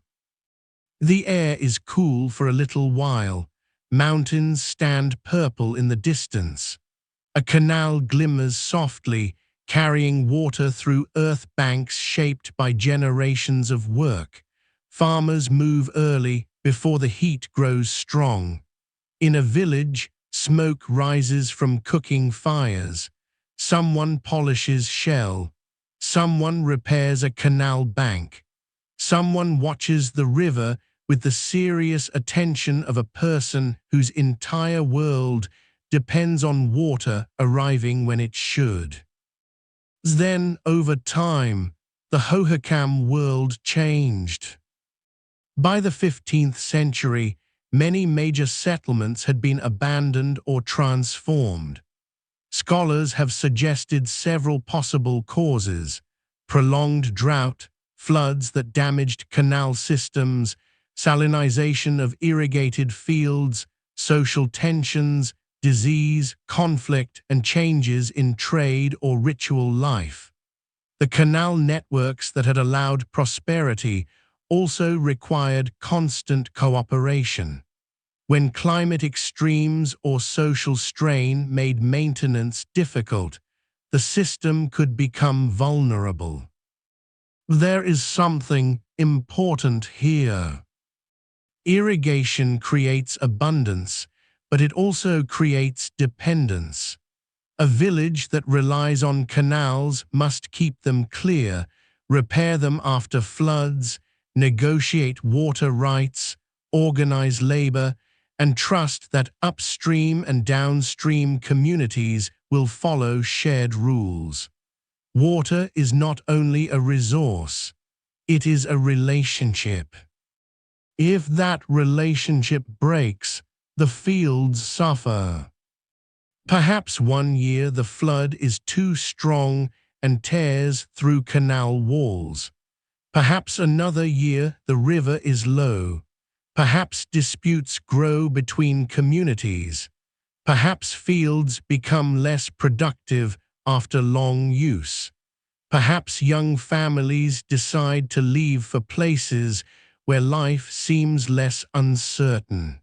The air is cool for a little while. Mountains stand purple in the distance. A canal glimmers softly, carrying water through earth banks shaped by generations of work. Farmers move early before the heat grows strong. In a village, Smoke rises from cooking fires. Someone polishes shell. Someone repairs a canal bank. Someone watches the river with the serious attention of a person whose entire world depends on water arriving when it should. Then, over time, the Hohokam world changed. By the 15th century, many major settlements had been abandoned or transformed. Scholars have suggested several possible causes: prolonged drought, floods that damaged canal systems, salinization of irrigated fields, social tensions, disease, conflict, and changes in trade or ritual life. The canal networks that had allowed prosperity also required constant cooperation. When climate extremes or social strain made maintenance difficult, the system could become vulnerable. There is something important here. Irrigation creates abundance, but it also creates dependence. A village that relies on canals must keep them clear, repair them after floods, negotiate water rights, organize labor, and trust that upstream and downstream communities will follow shared rules. Water is not only a resource, it is a relationship. If that relationship breaks, the fields suffer. Perhaps one year the flood is too strong and tears through canal walls. Perhaps another year the river is low. Perhaps disputes grow between communities. Perhaps fields become less productive after long use. Perhaps young families decide to leave for places where life seems less uncertain.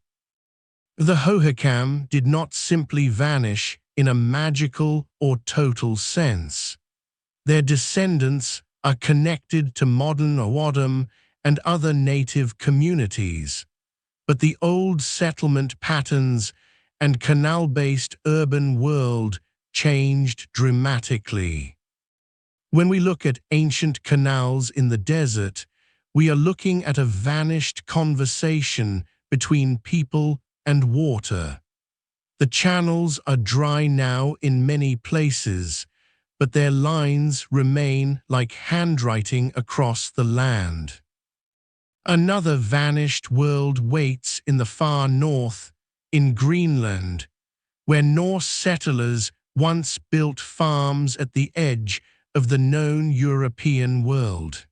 The Hohokam did not simply vanish in a magical or total sense. Their descendants are connected to modern Awadam and other native communities, but the old settlement patterns and canal-based urban world changed dramatically. When we look at ancient canals in the desert, we are looking at a vanished conversation between people and water. The channels are dry now in many places, but their lines remain like handwriting across the land. Another vanished world waits in the far north, in Greenland, where Norse settlers once built farms at the edge of the known European world.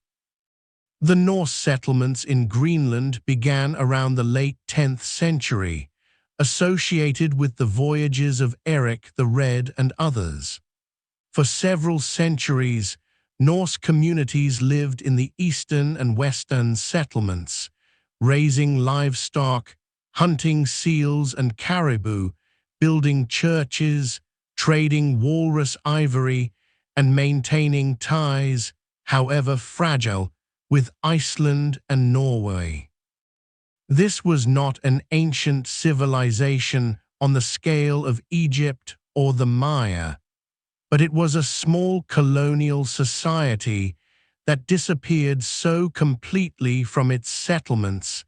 The Norse settlements in Greenland began around the late 10th century, associated with the voyages of Eric the Red and others. For several centuries, Norse communities lived in the eastern and western settlements, raising livestock, hunting seals and caribou, building churches, trading walrus ivory, and maintaining ties, however fragile, with Iceland and Norway. This was not an ancient civilization on the scale of Egypt or the Maya, but it was a small colonial society that disappeared so completely from its settlements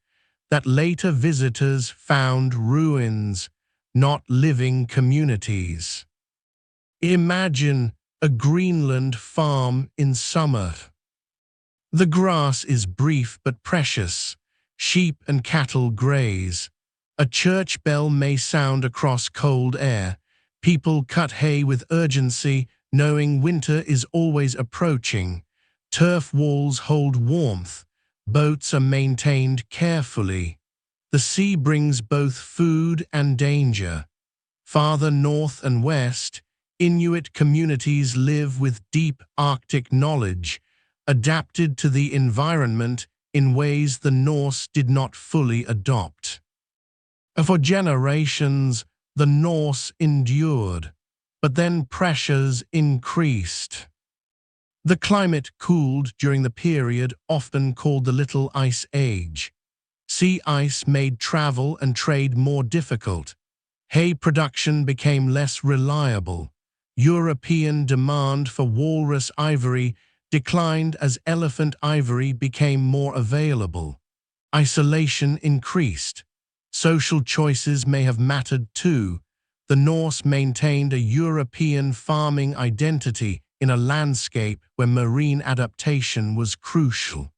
that later visitors found ruins, not living communities. Imagine a Greenland farm in summer. The grass is brief but precious. Sheep and cattle graze. A church bell may sound across cold air. People cut hay with urgency, knowing winter is always approaching. Turf walls hold warmth. Boats are maintained carefully. The sea brings both food and danger. Farther north and west, Inuit communities live with deep Arctic knowledge, adapted to the environment in ways the Norse did not fully adopt. For generations, the Norse endured, but then pressures increased. The climate cooled during the period often called the Little Ice Age. Sea ice made travel and trade more difficult. Hay production became less reliable. European demand for walrus ivory declined as elephant ivory became more available. Isolation increased. Social choices may have mattered too. The Norse maintained a European farming identity in a landscape where marine adaptation was crucial.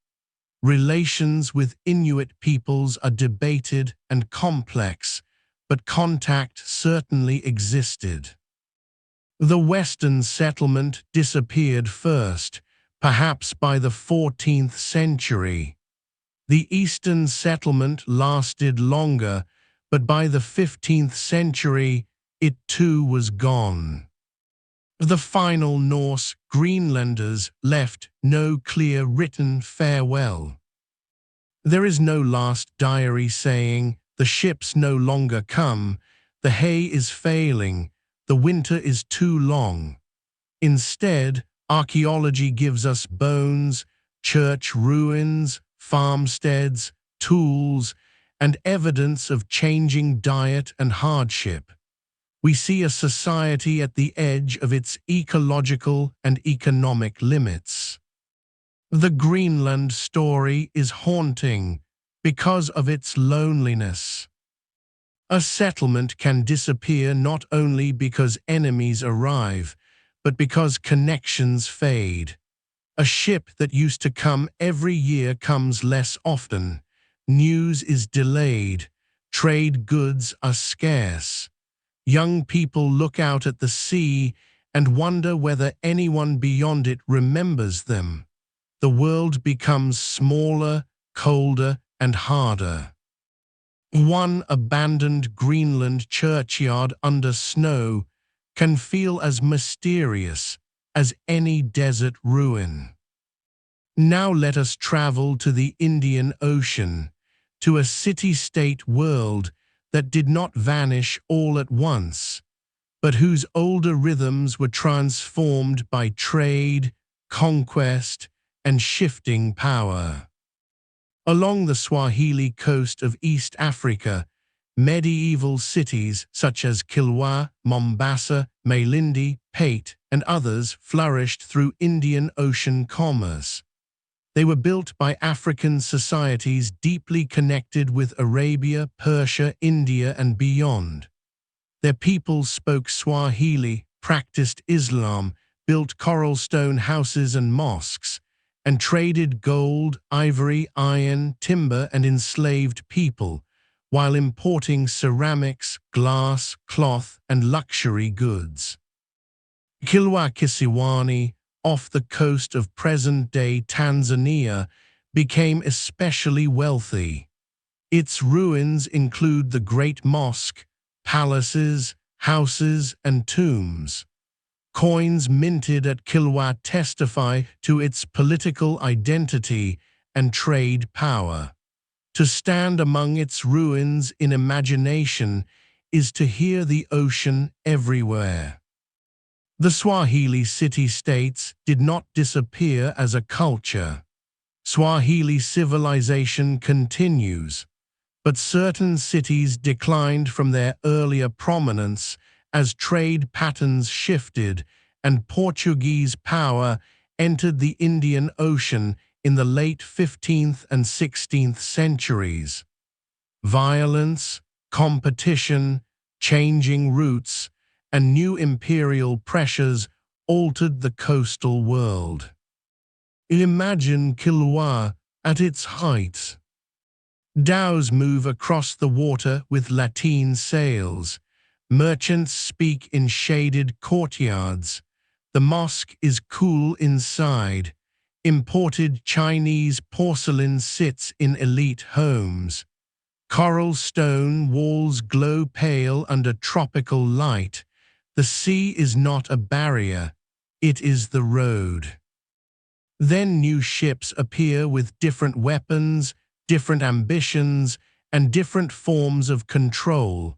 Relations with Inuit peoples are debated and complex, but contact certainly existed. The Western settlement disappeared first, perhaps by the 14th century. The Eastern settlement lasted longer, but by the 15th century, it too was gone. The final Norse Greenlanders left no clear written farewell. There is no last diary saying, "The ships no longer come, the hay is failing, the winter is too long." Instead, archaeology gives us bones, church ruins, farmsteads, tools, and evidence of changing diet and hardship. We see a society at the edge of its ecological and economic limits. The Greenland story is haunting because of its loneliness. A settlement can disappear not only because enemies arrive, but because connections fade. A ship that used to come every year comes less often. News is delayed. Trade goods are scarce. Young people look out at the sea and wonder whether anyone beyond it remembers them. The world becomes smaller, colder, and harder. One abandoned Greenland churchyard under snow can feel as mysterious as any desert ruin. Now let us travel to the Indian Ocean, to a city-state world that did not vanish all at once, but whose older rhythms were transformed by trade, conquest, and shifting power. Along the Swahili coast of East Africa, medieval cities such as Kilwa, Mombasa, Malindi, Pate, and others flourished through Indian Ocean commerce. They were built by African societies deeply connected with Arabia, Persia, India, and beyond. Their people spoke Swahili, practiced Islam, built coral stone houses and mosques, and traded gold, ivory, iron, timber, and enslaved people, while importing ceramics, glass, cloth, and luxury goods. Kilwa Kisiwani, off the coast of present-day Tanzania, became especially wealthy. Its ruins include the Great Mosque, palaces, houses, and tombs. Coins minted at Kilwa testify to its political identity and trade power. To stand among its ruins in imagination is to hear the ocean everywhere. The Swahili city-states did not disappear as a culture. Swahili civilization continues, but certain cities declined from their earlier prominence as trade patterns shifted and Portuguese power entered the Indian Ocean in the late 15th and 16th centuries. Violence, competition, changing routes, and new imperial pressures altered the coastal world. Imagine Kilwa at its height. Dhows move across the water with lateen sails. Merchants speak in shaded courtyards. The mosque is cool inside. Imported Chinese porcelain sits in elite homes. Coral stone walls glow pale under tropical light. The sea is not a barrier, it is the road. Then new ships appear with different weapons, different ambitions, and different forms of control.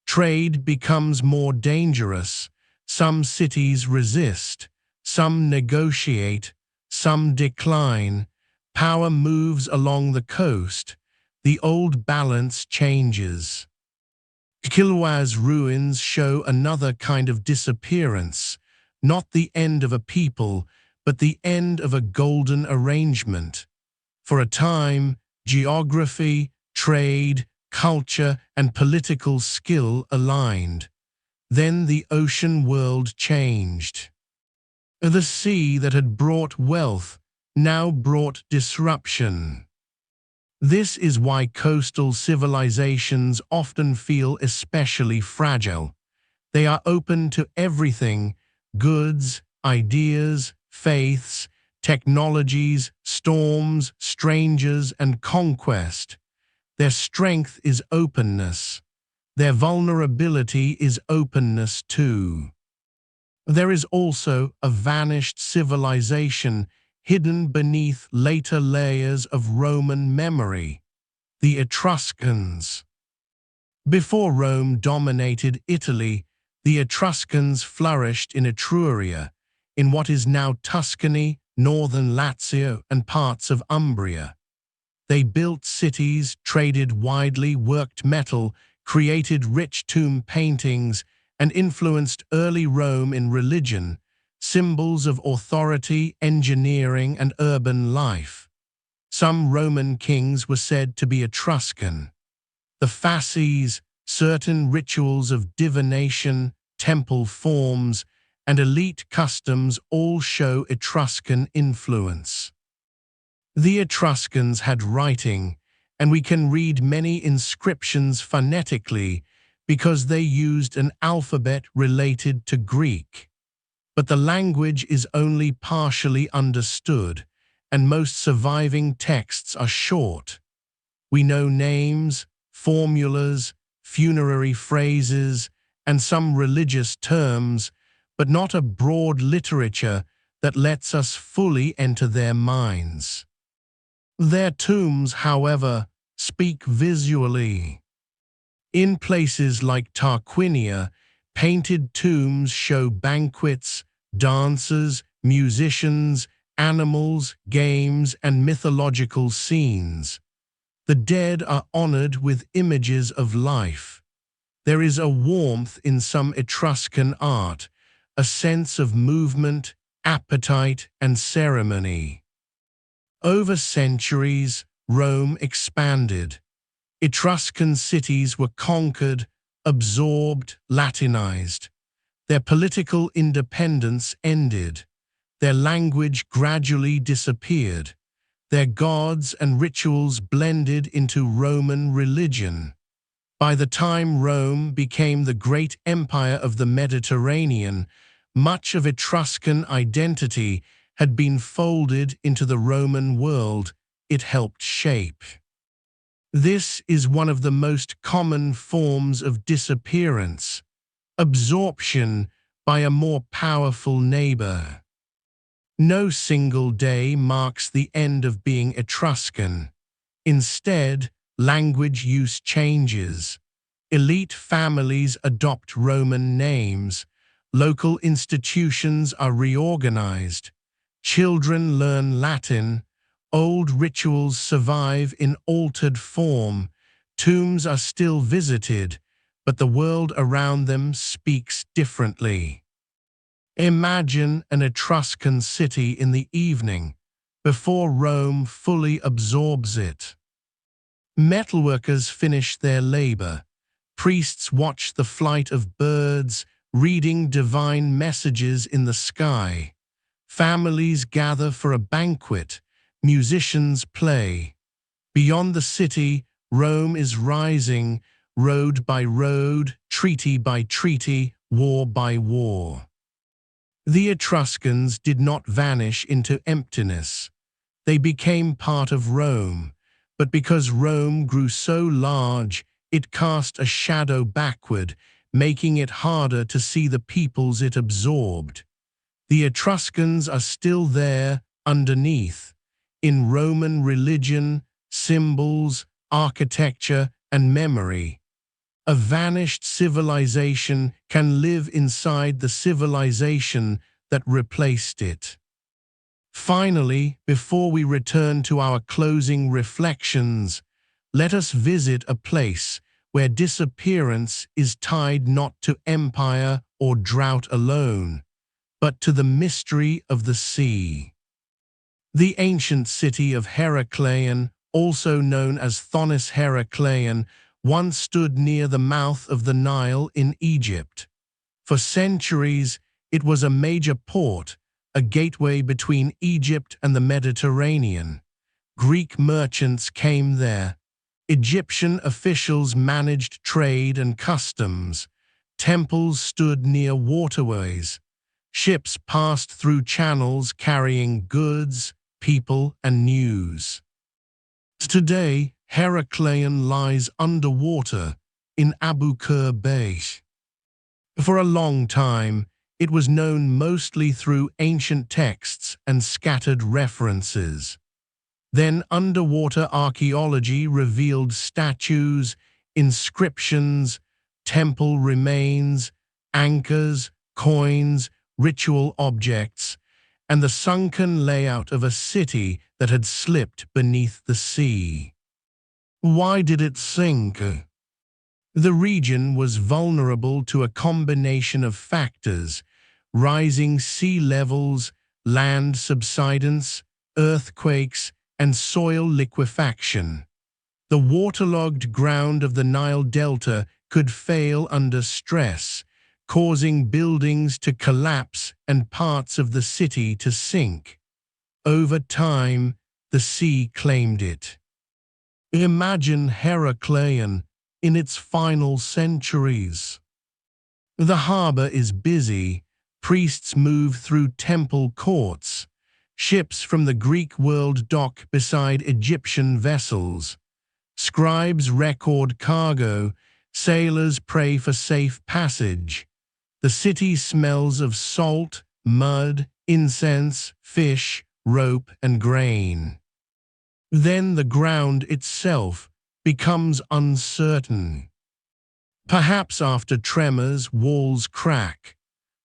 Trade becomes more dangerous. Some cities resist, some negotiate, some decline. Power moves along the coast. The old balance changes. Kilaue's ruins show another kind of disappearance, not the end of a people, but the end of a golden arrangement. For a time, geography, trade, culture, and political skill aligned. Then the ocean world changed. The sea that had brought wealth now brought disruption. This is why coastal civilizations often feel especially fragile. They are open to everything: goods, ideas, faiths, technologies, storms, strangers, and conquest. Their strength is openness. Their vulnerability is openness too. There is also a vanished civilization hidden beneath later layers of Roman memory: the Etruscans. Before Rome dominated Italy, the Etruscans flourished in Etruria, in what is now Tuscany, northern Lazio, and parts of Umbria. They built cities, traded widely, worked metal, created rich tomb paintings, and influenced early Rome in religion, symbols of authority, engineering, and urban life. Some Roman kings were said to be Etruscan. The fasces, certain rituals of divination, temple forms, and elite customs all show Etruscan influence. The Etruscans had writing, and we can read many inscriptions phonetically because they used an alphabet related to Greek. But the language is only partially understood, and most surviving texts are short. We know names, formulas, funerary phrases, and some religious terms, but not a broad literature that lets us fully enter their minds. Their tombs, however, speak visually. In places like Tarquinia, painted tombs show banquets, dances, musicians, animals, games, and mythological scenes. The dead are honored with images of life. There is a warmth in some Etruscan art, a sense of movement, appetite, and ceremony. Over centuries, Rome expanded. Etruscan cities were conquered, absorbed, Latinized. Their political independence ended. Their language gradually disappeared. Their gods and rituals blended into Roman religion. By the time Rome became the great empire of the Mediterranean, much of Etruscan identity had been folded into the Roman world it helped shape. This is one of the most common forms of disappearance: absorption by a more powerful neighbor. No single day marks the end of being Etruscan. Instead, language use changes. Elite families adopt Roman names. Local institutions are reorganized. Children learn Latin. Old rituals survive in altered form. Tombs are still visited, but the world around them speaks differently. Imagine an Etruscan city in the evening, before Rome fully absorbs it. Metalworkers finish their labor. Priests watch the flight of birds, reading divine messages in the sky. Families gather for a banquet. Musicians play. Beyond the city, Rome is rising, road by road, treaty by treaty, war by war. The Etruscans did not vanish into emptiness. They became part of Rome, but because Rome grew so large, it cast a shadow backward, making it harder to see the peoples it absorbed. The Etruscans are still there, underneath, in Roman religion, symbols, architecture, and memory. A vanished civilization can live inside the civilization that replaced it. Finally, before we return to our closing reflections, let us visit a place where disappearance is tied not to empire or drought alone, but to the mystery of the sea. The ancient city of Heracleion, also known as Thonis Heracleion, once stood near the mouth of the Nile in Egypt. For centuries, it was a major port, a gateway between Egypt and the Mediterranean. Greek merchants came there. Egyptian officials managed trade and customs. Temples stood near waterways. Ships passed through channels carrying goods, people, and news. Today, Heracleion lies underwater in Abu Qir Bay. For a long time, it was known mostly through ancient texts and scattered references. Then underwater archaeology revealed statues, inscriptions, temple remains, anchors, coins, ritual objects, and the sunken layout of a city that had slipped beneath the sea. Why did it sink? The region was vulnerable to a combination of factors: rising sea levels, land subsidence, earthquakes, and soil liquefaction. The waterlogged ground of the Nile Delta could fail under stress, causing buildings to collapse and parts of the city to sink. Over time, the sea claimed it. Imagine Heracleion in its final centuries. The harbor is busy, priests move through temple courts, ships from the Greek world dock beside Egyptian vessels, scribes record cargo, sailors pray for safe passage. The city smells of salt, mud, incense, fish, rope, and grain. Then the ground itself becomes uncertain. Perhaps after tremors, walls crack.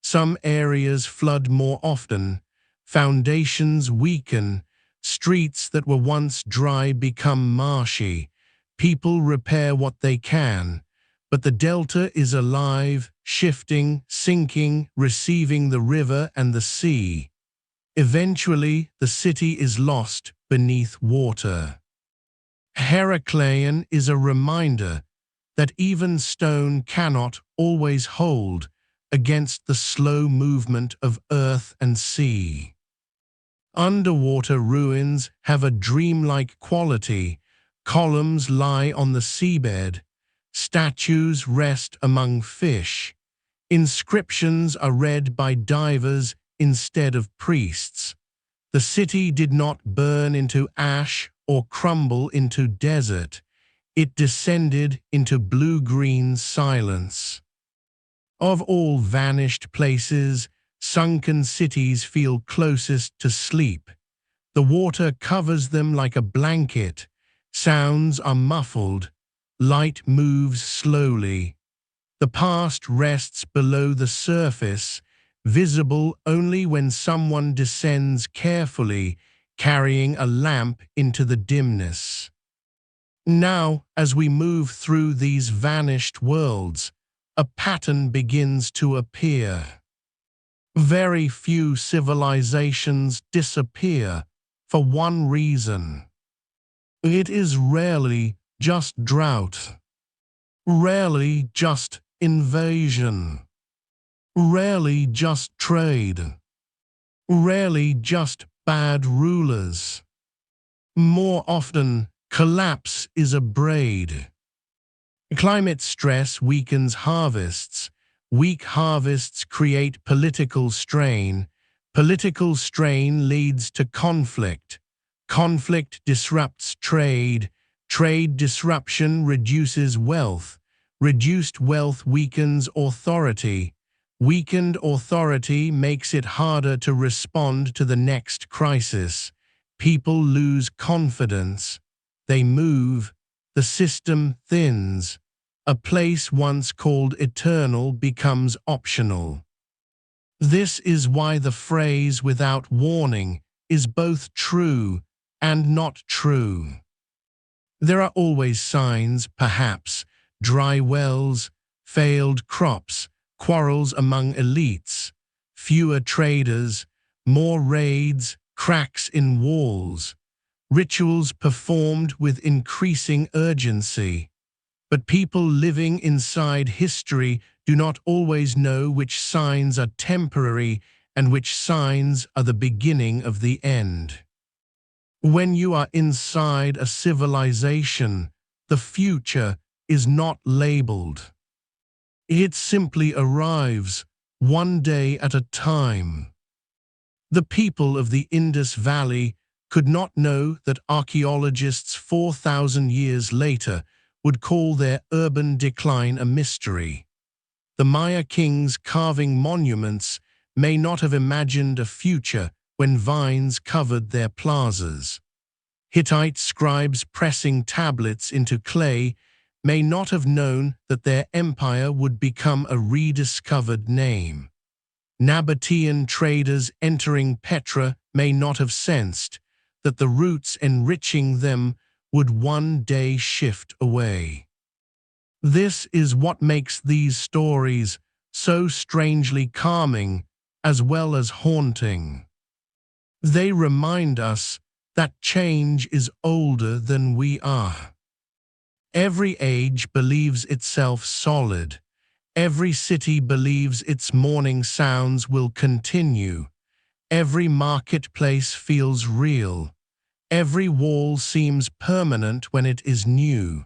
Some areas flood more often. Foundations weaken. Streets that were once dry become marshy. People repair what they can. But the delta is alive, shifting, sinking, receiving the river and the sea. Eventually, the city is lost beneath water. Heracleion is a reminder that even stone cannot always hold against the slow movement of earth and sea. Underwater ruins have a dreamlike quality. Columns lie on the seabed. Statues rest among fish. Inscriptions are read by divers instead of priests. The city did not burn into ash or crumble into desert. It descended into blue-green silence. Of all vanished places, sunken cities feel closest to sleep. The water covers them like a blanket. Sounds are muffled. Light moves slowly. The past rests below the surface, visible only when someone descends carefully, carrying a lamp into the dimness. Now, as we move through these vanished worlds, a pattern begins to appear. Very few civilizations disappear for one reason. It is rarely just drought, rarely just invasion, rarely just trade, rarely just bad rulers. More often, collapse is a braid. Climate stress weakens harvests. Weak harvests create political strain. Political strain leads to conflict. Conflict disrupts trade. Trade disruption reduces wealth. Reduced wealth weakens authority. Weakened authority makes it harder to respond to the next crisis. People lose confidence. They move. The system thins. A place once called eternal becomes optional. This is why the phrase "without warning" is both true and not true. There are always signs, perhaps, dry wells, failed crops, quarrels among elites, fewer traders, more raids, cracks in walls, rituals performed with increasing urgency. But people living inside history do not always know which signs are temporary and which signs are the beginning of the end. When you are inside a civilization, the future is not labeled. It simply arrives, one day at a time. The people of the Indus Valley could not know that archaeologists 4,000 years later would call their urban decline a mystery. The Maya kings carving monuments may not have imagined a future when vines covered their plazas. Hittite scribes pressing tablets into clay may not have known that their empire would become a rediscovered name. Nabatean traders entering Petra may not have sensed that the roots enriching them would one day shift away. This is what makes these stories so strangely calming as well as haunting. They remind us that change is older than we are. Every age believes itself solid. Every city believes its morning sounds will continue. Every marketplace feels real. Every wall seems permanent when it is new.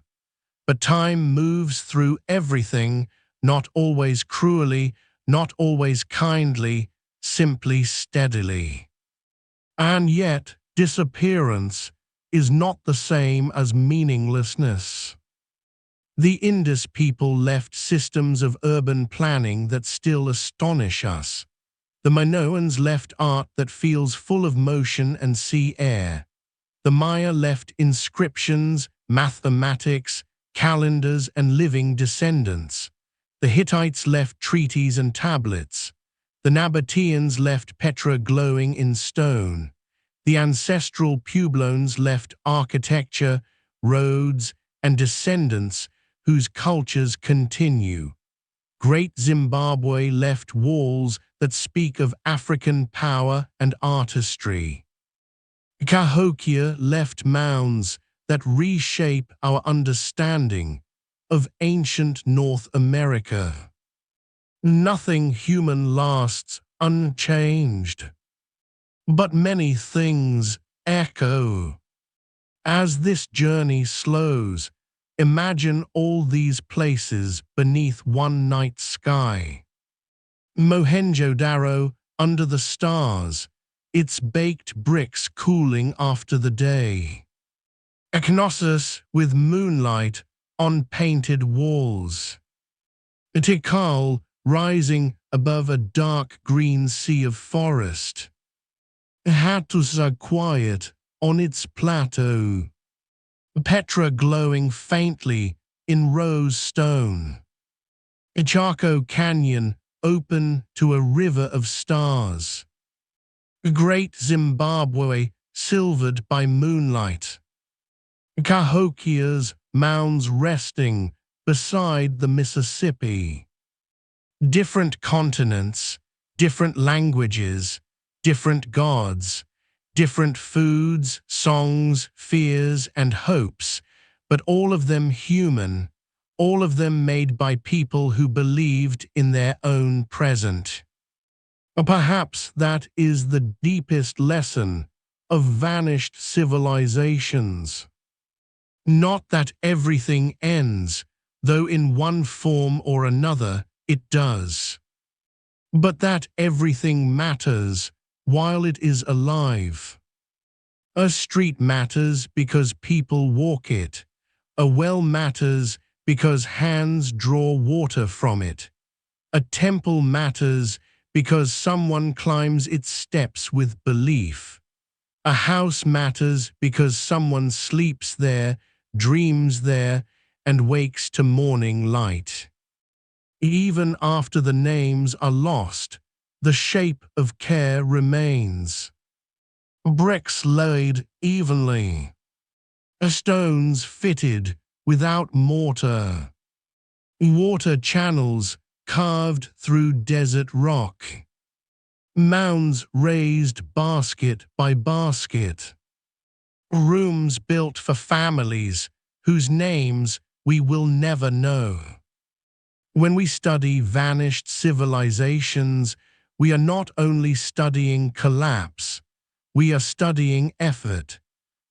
But time moves through everything, not always cruelly, not always kindly, simply steadily. And yet, disappearance is not the same as meaninglessness. The Indus people left systems of urban planning that still astonish us. The Minoans left art that feels full of motion and sea air. The Maya left inscriptions, mathematics, calendars, and living descendants. The Hittites left treaties and tablets. The Nabateans left Petra glowing in stone. The ancestral Puebloans left architecture, roads, and descendants whose cultures continue. Great Zimbabwe left walls that speak of African power and artistry. Cahokia left mounds that reshape our understanding of ancient North America. Nothing human lasts unchanged, but many things echo. As this journey slows, imagine all these places beneath one night sky. Mohenjo-Daro under the stars, its baked bricks cooling after the day. Knossos with moonlight on painted walls. Tikal rising above a dark green sea of forest. Hattusa quiet on its plateau. Petra glowing faintly in rose stone. Chaco Canyon open to a river of stars. Great Zimbabwe silvered by moonlight. Cahokia's mounds resting beside the Mississippi. Different continents, different languages, different gods, different foods, songs, fears, and hopes, but all of them human, all of them made by people who believed in their own present. Perhaps that is the deepest lesson of vanished civilizations. Not that everything ends, though in one form or another it does, but that everything matters while it is alive. A street matters because people walk it. A well matters because hands draw water from it. A temple matters because someone climbs its steps with belief. A house matters because someone sleeps there, dreams there, and wakes to morning light. Even after the names are lost, the shape of care remains. Bricks laid evenly. Stones fitted without mortar. Water channels carved through desert rock. Mounds raised basket by basket. Rooms built for families whose names we will never know. When we study vanished civilizations, we are not only studying collapse, we are studying effort.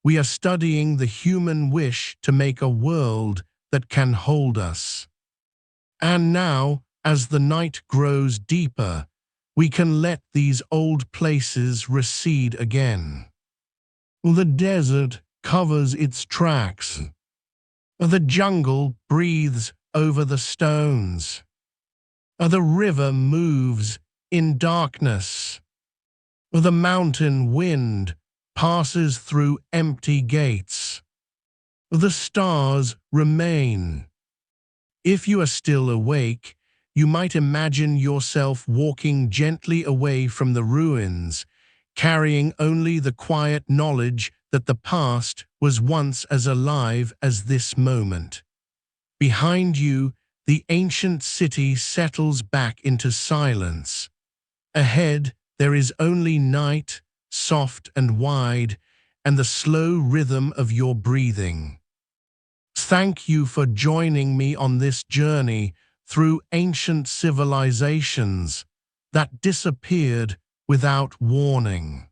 We are studying the human wish to make a world that can hold us. And now, as the night grows deeper, we can let these old places recede again. The desert covers its tracks. The jungle breathes over the stones. The river moves in darkness. The mountain wind passes through empty gates. The stars remain. If you are still awake, you might imagine yourself walking gently away from the ruins, carrying only the quiet knowledge that the past was once as alive as this moment. Behind you, the ancient city settles back into silence. Ahead, there is only night, soft and wide, and the slow rhythm of your breathing. Thank you for joining me on this journey through ancient civilizations that disappeared without warning.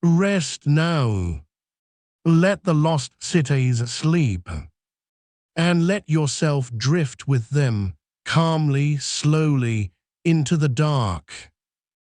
Rest now. Let the lost cities sleep, and let yourself drift with them calmly, slowly, into the dark.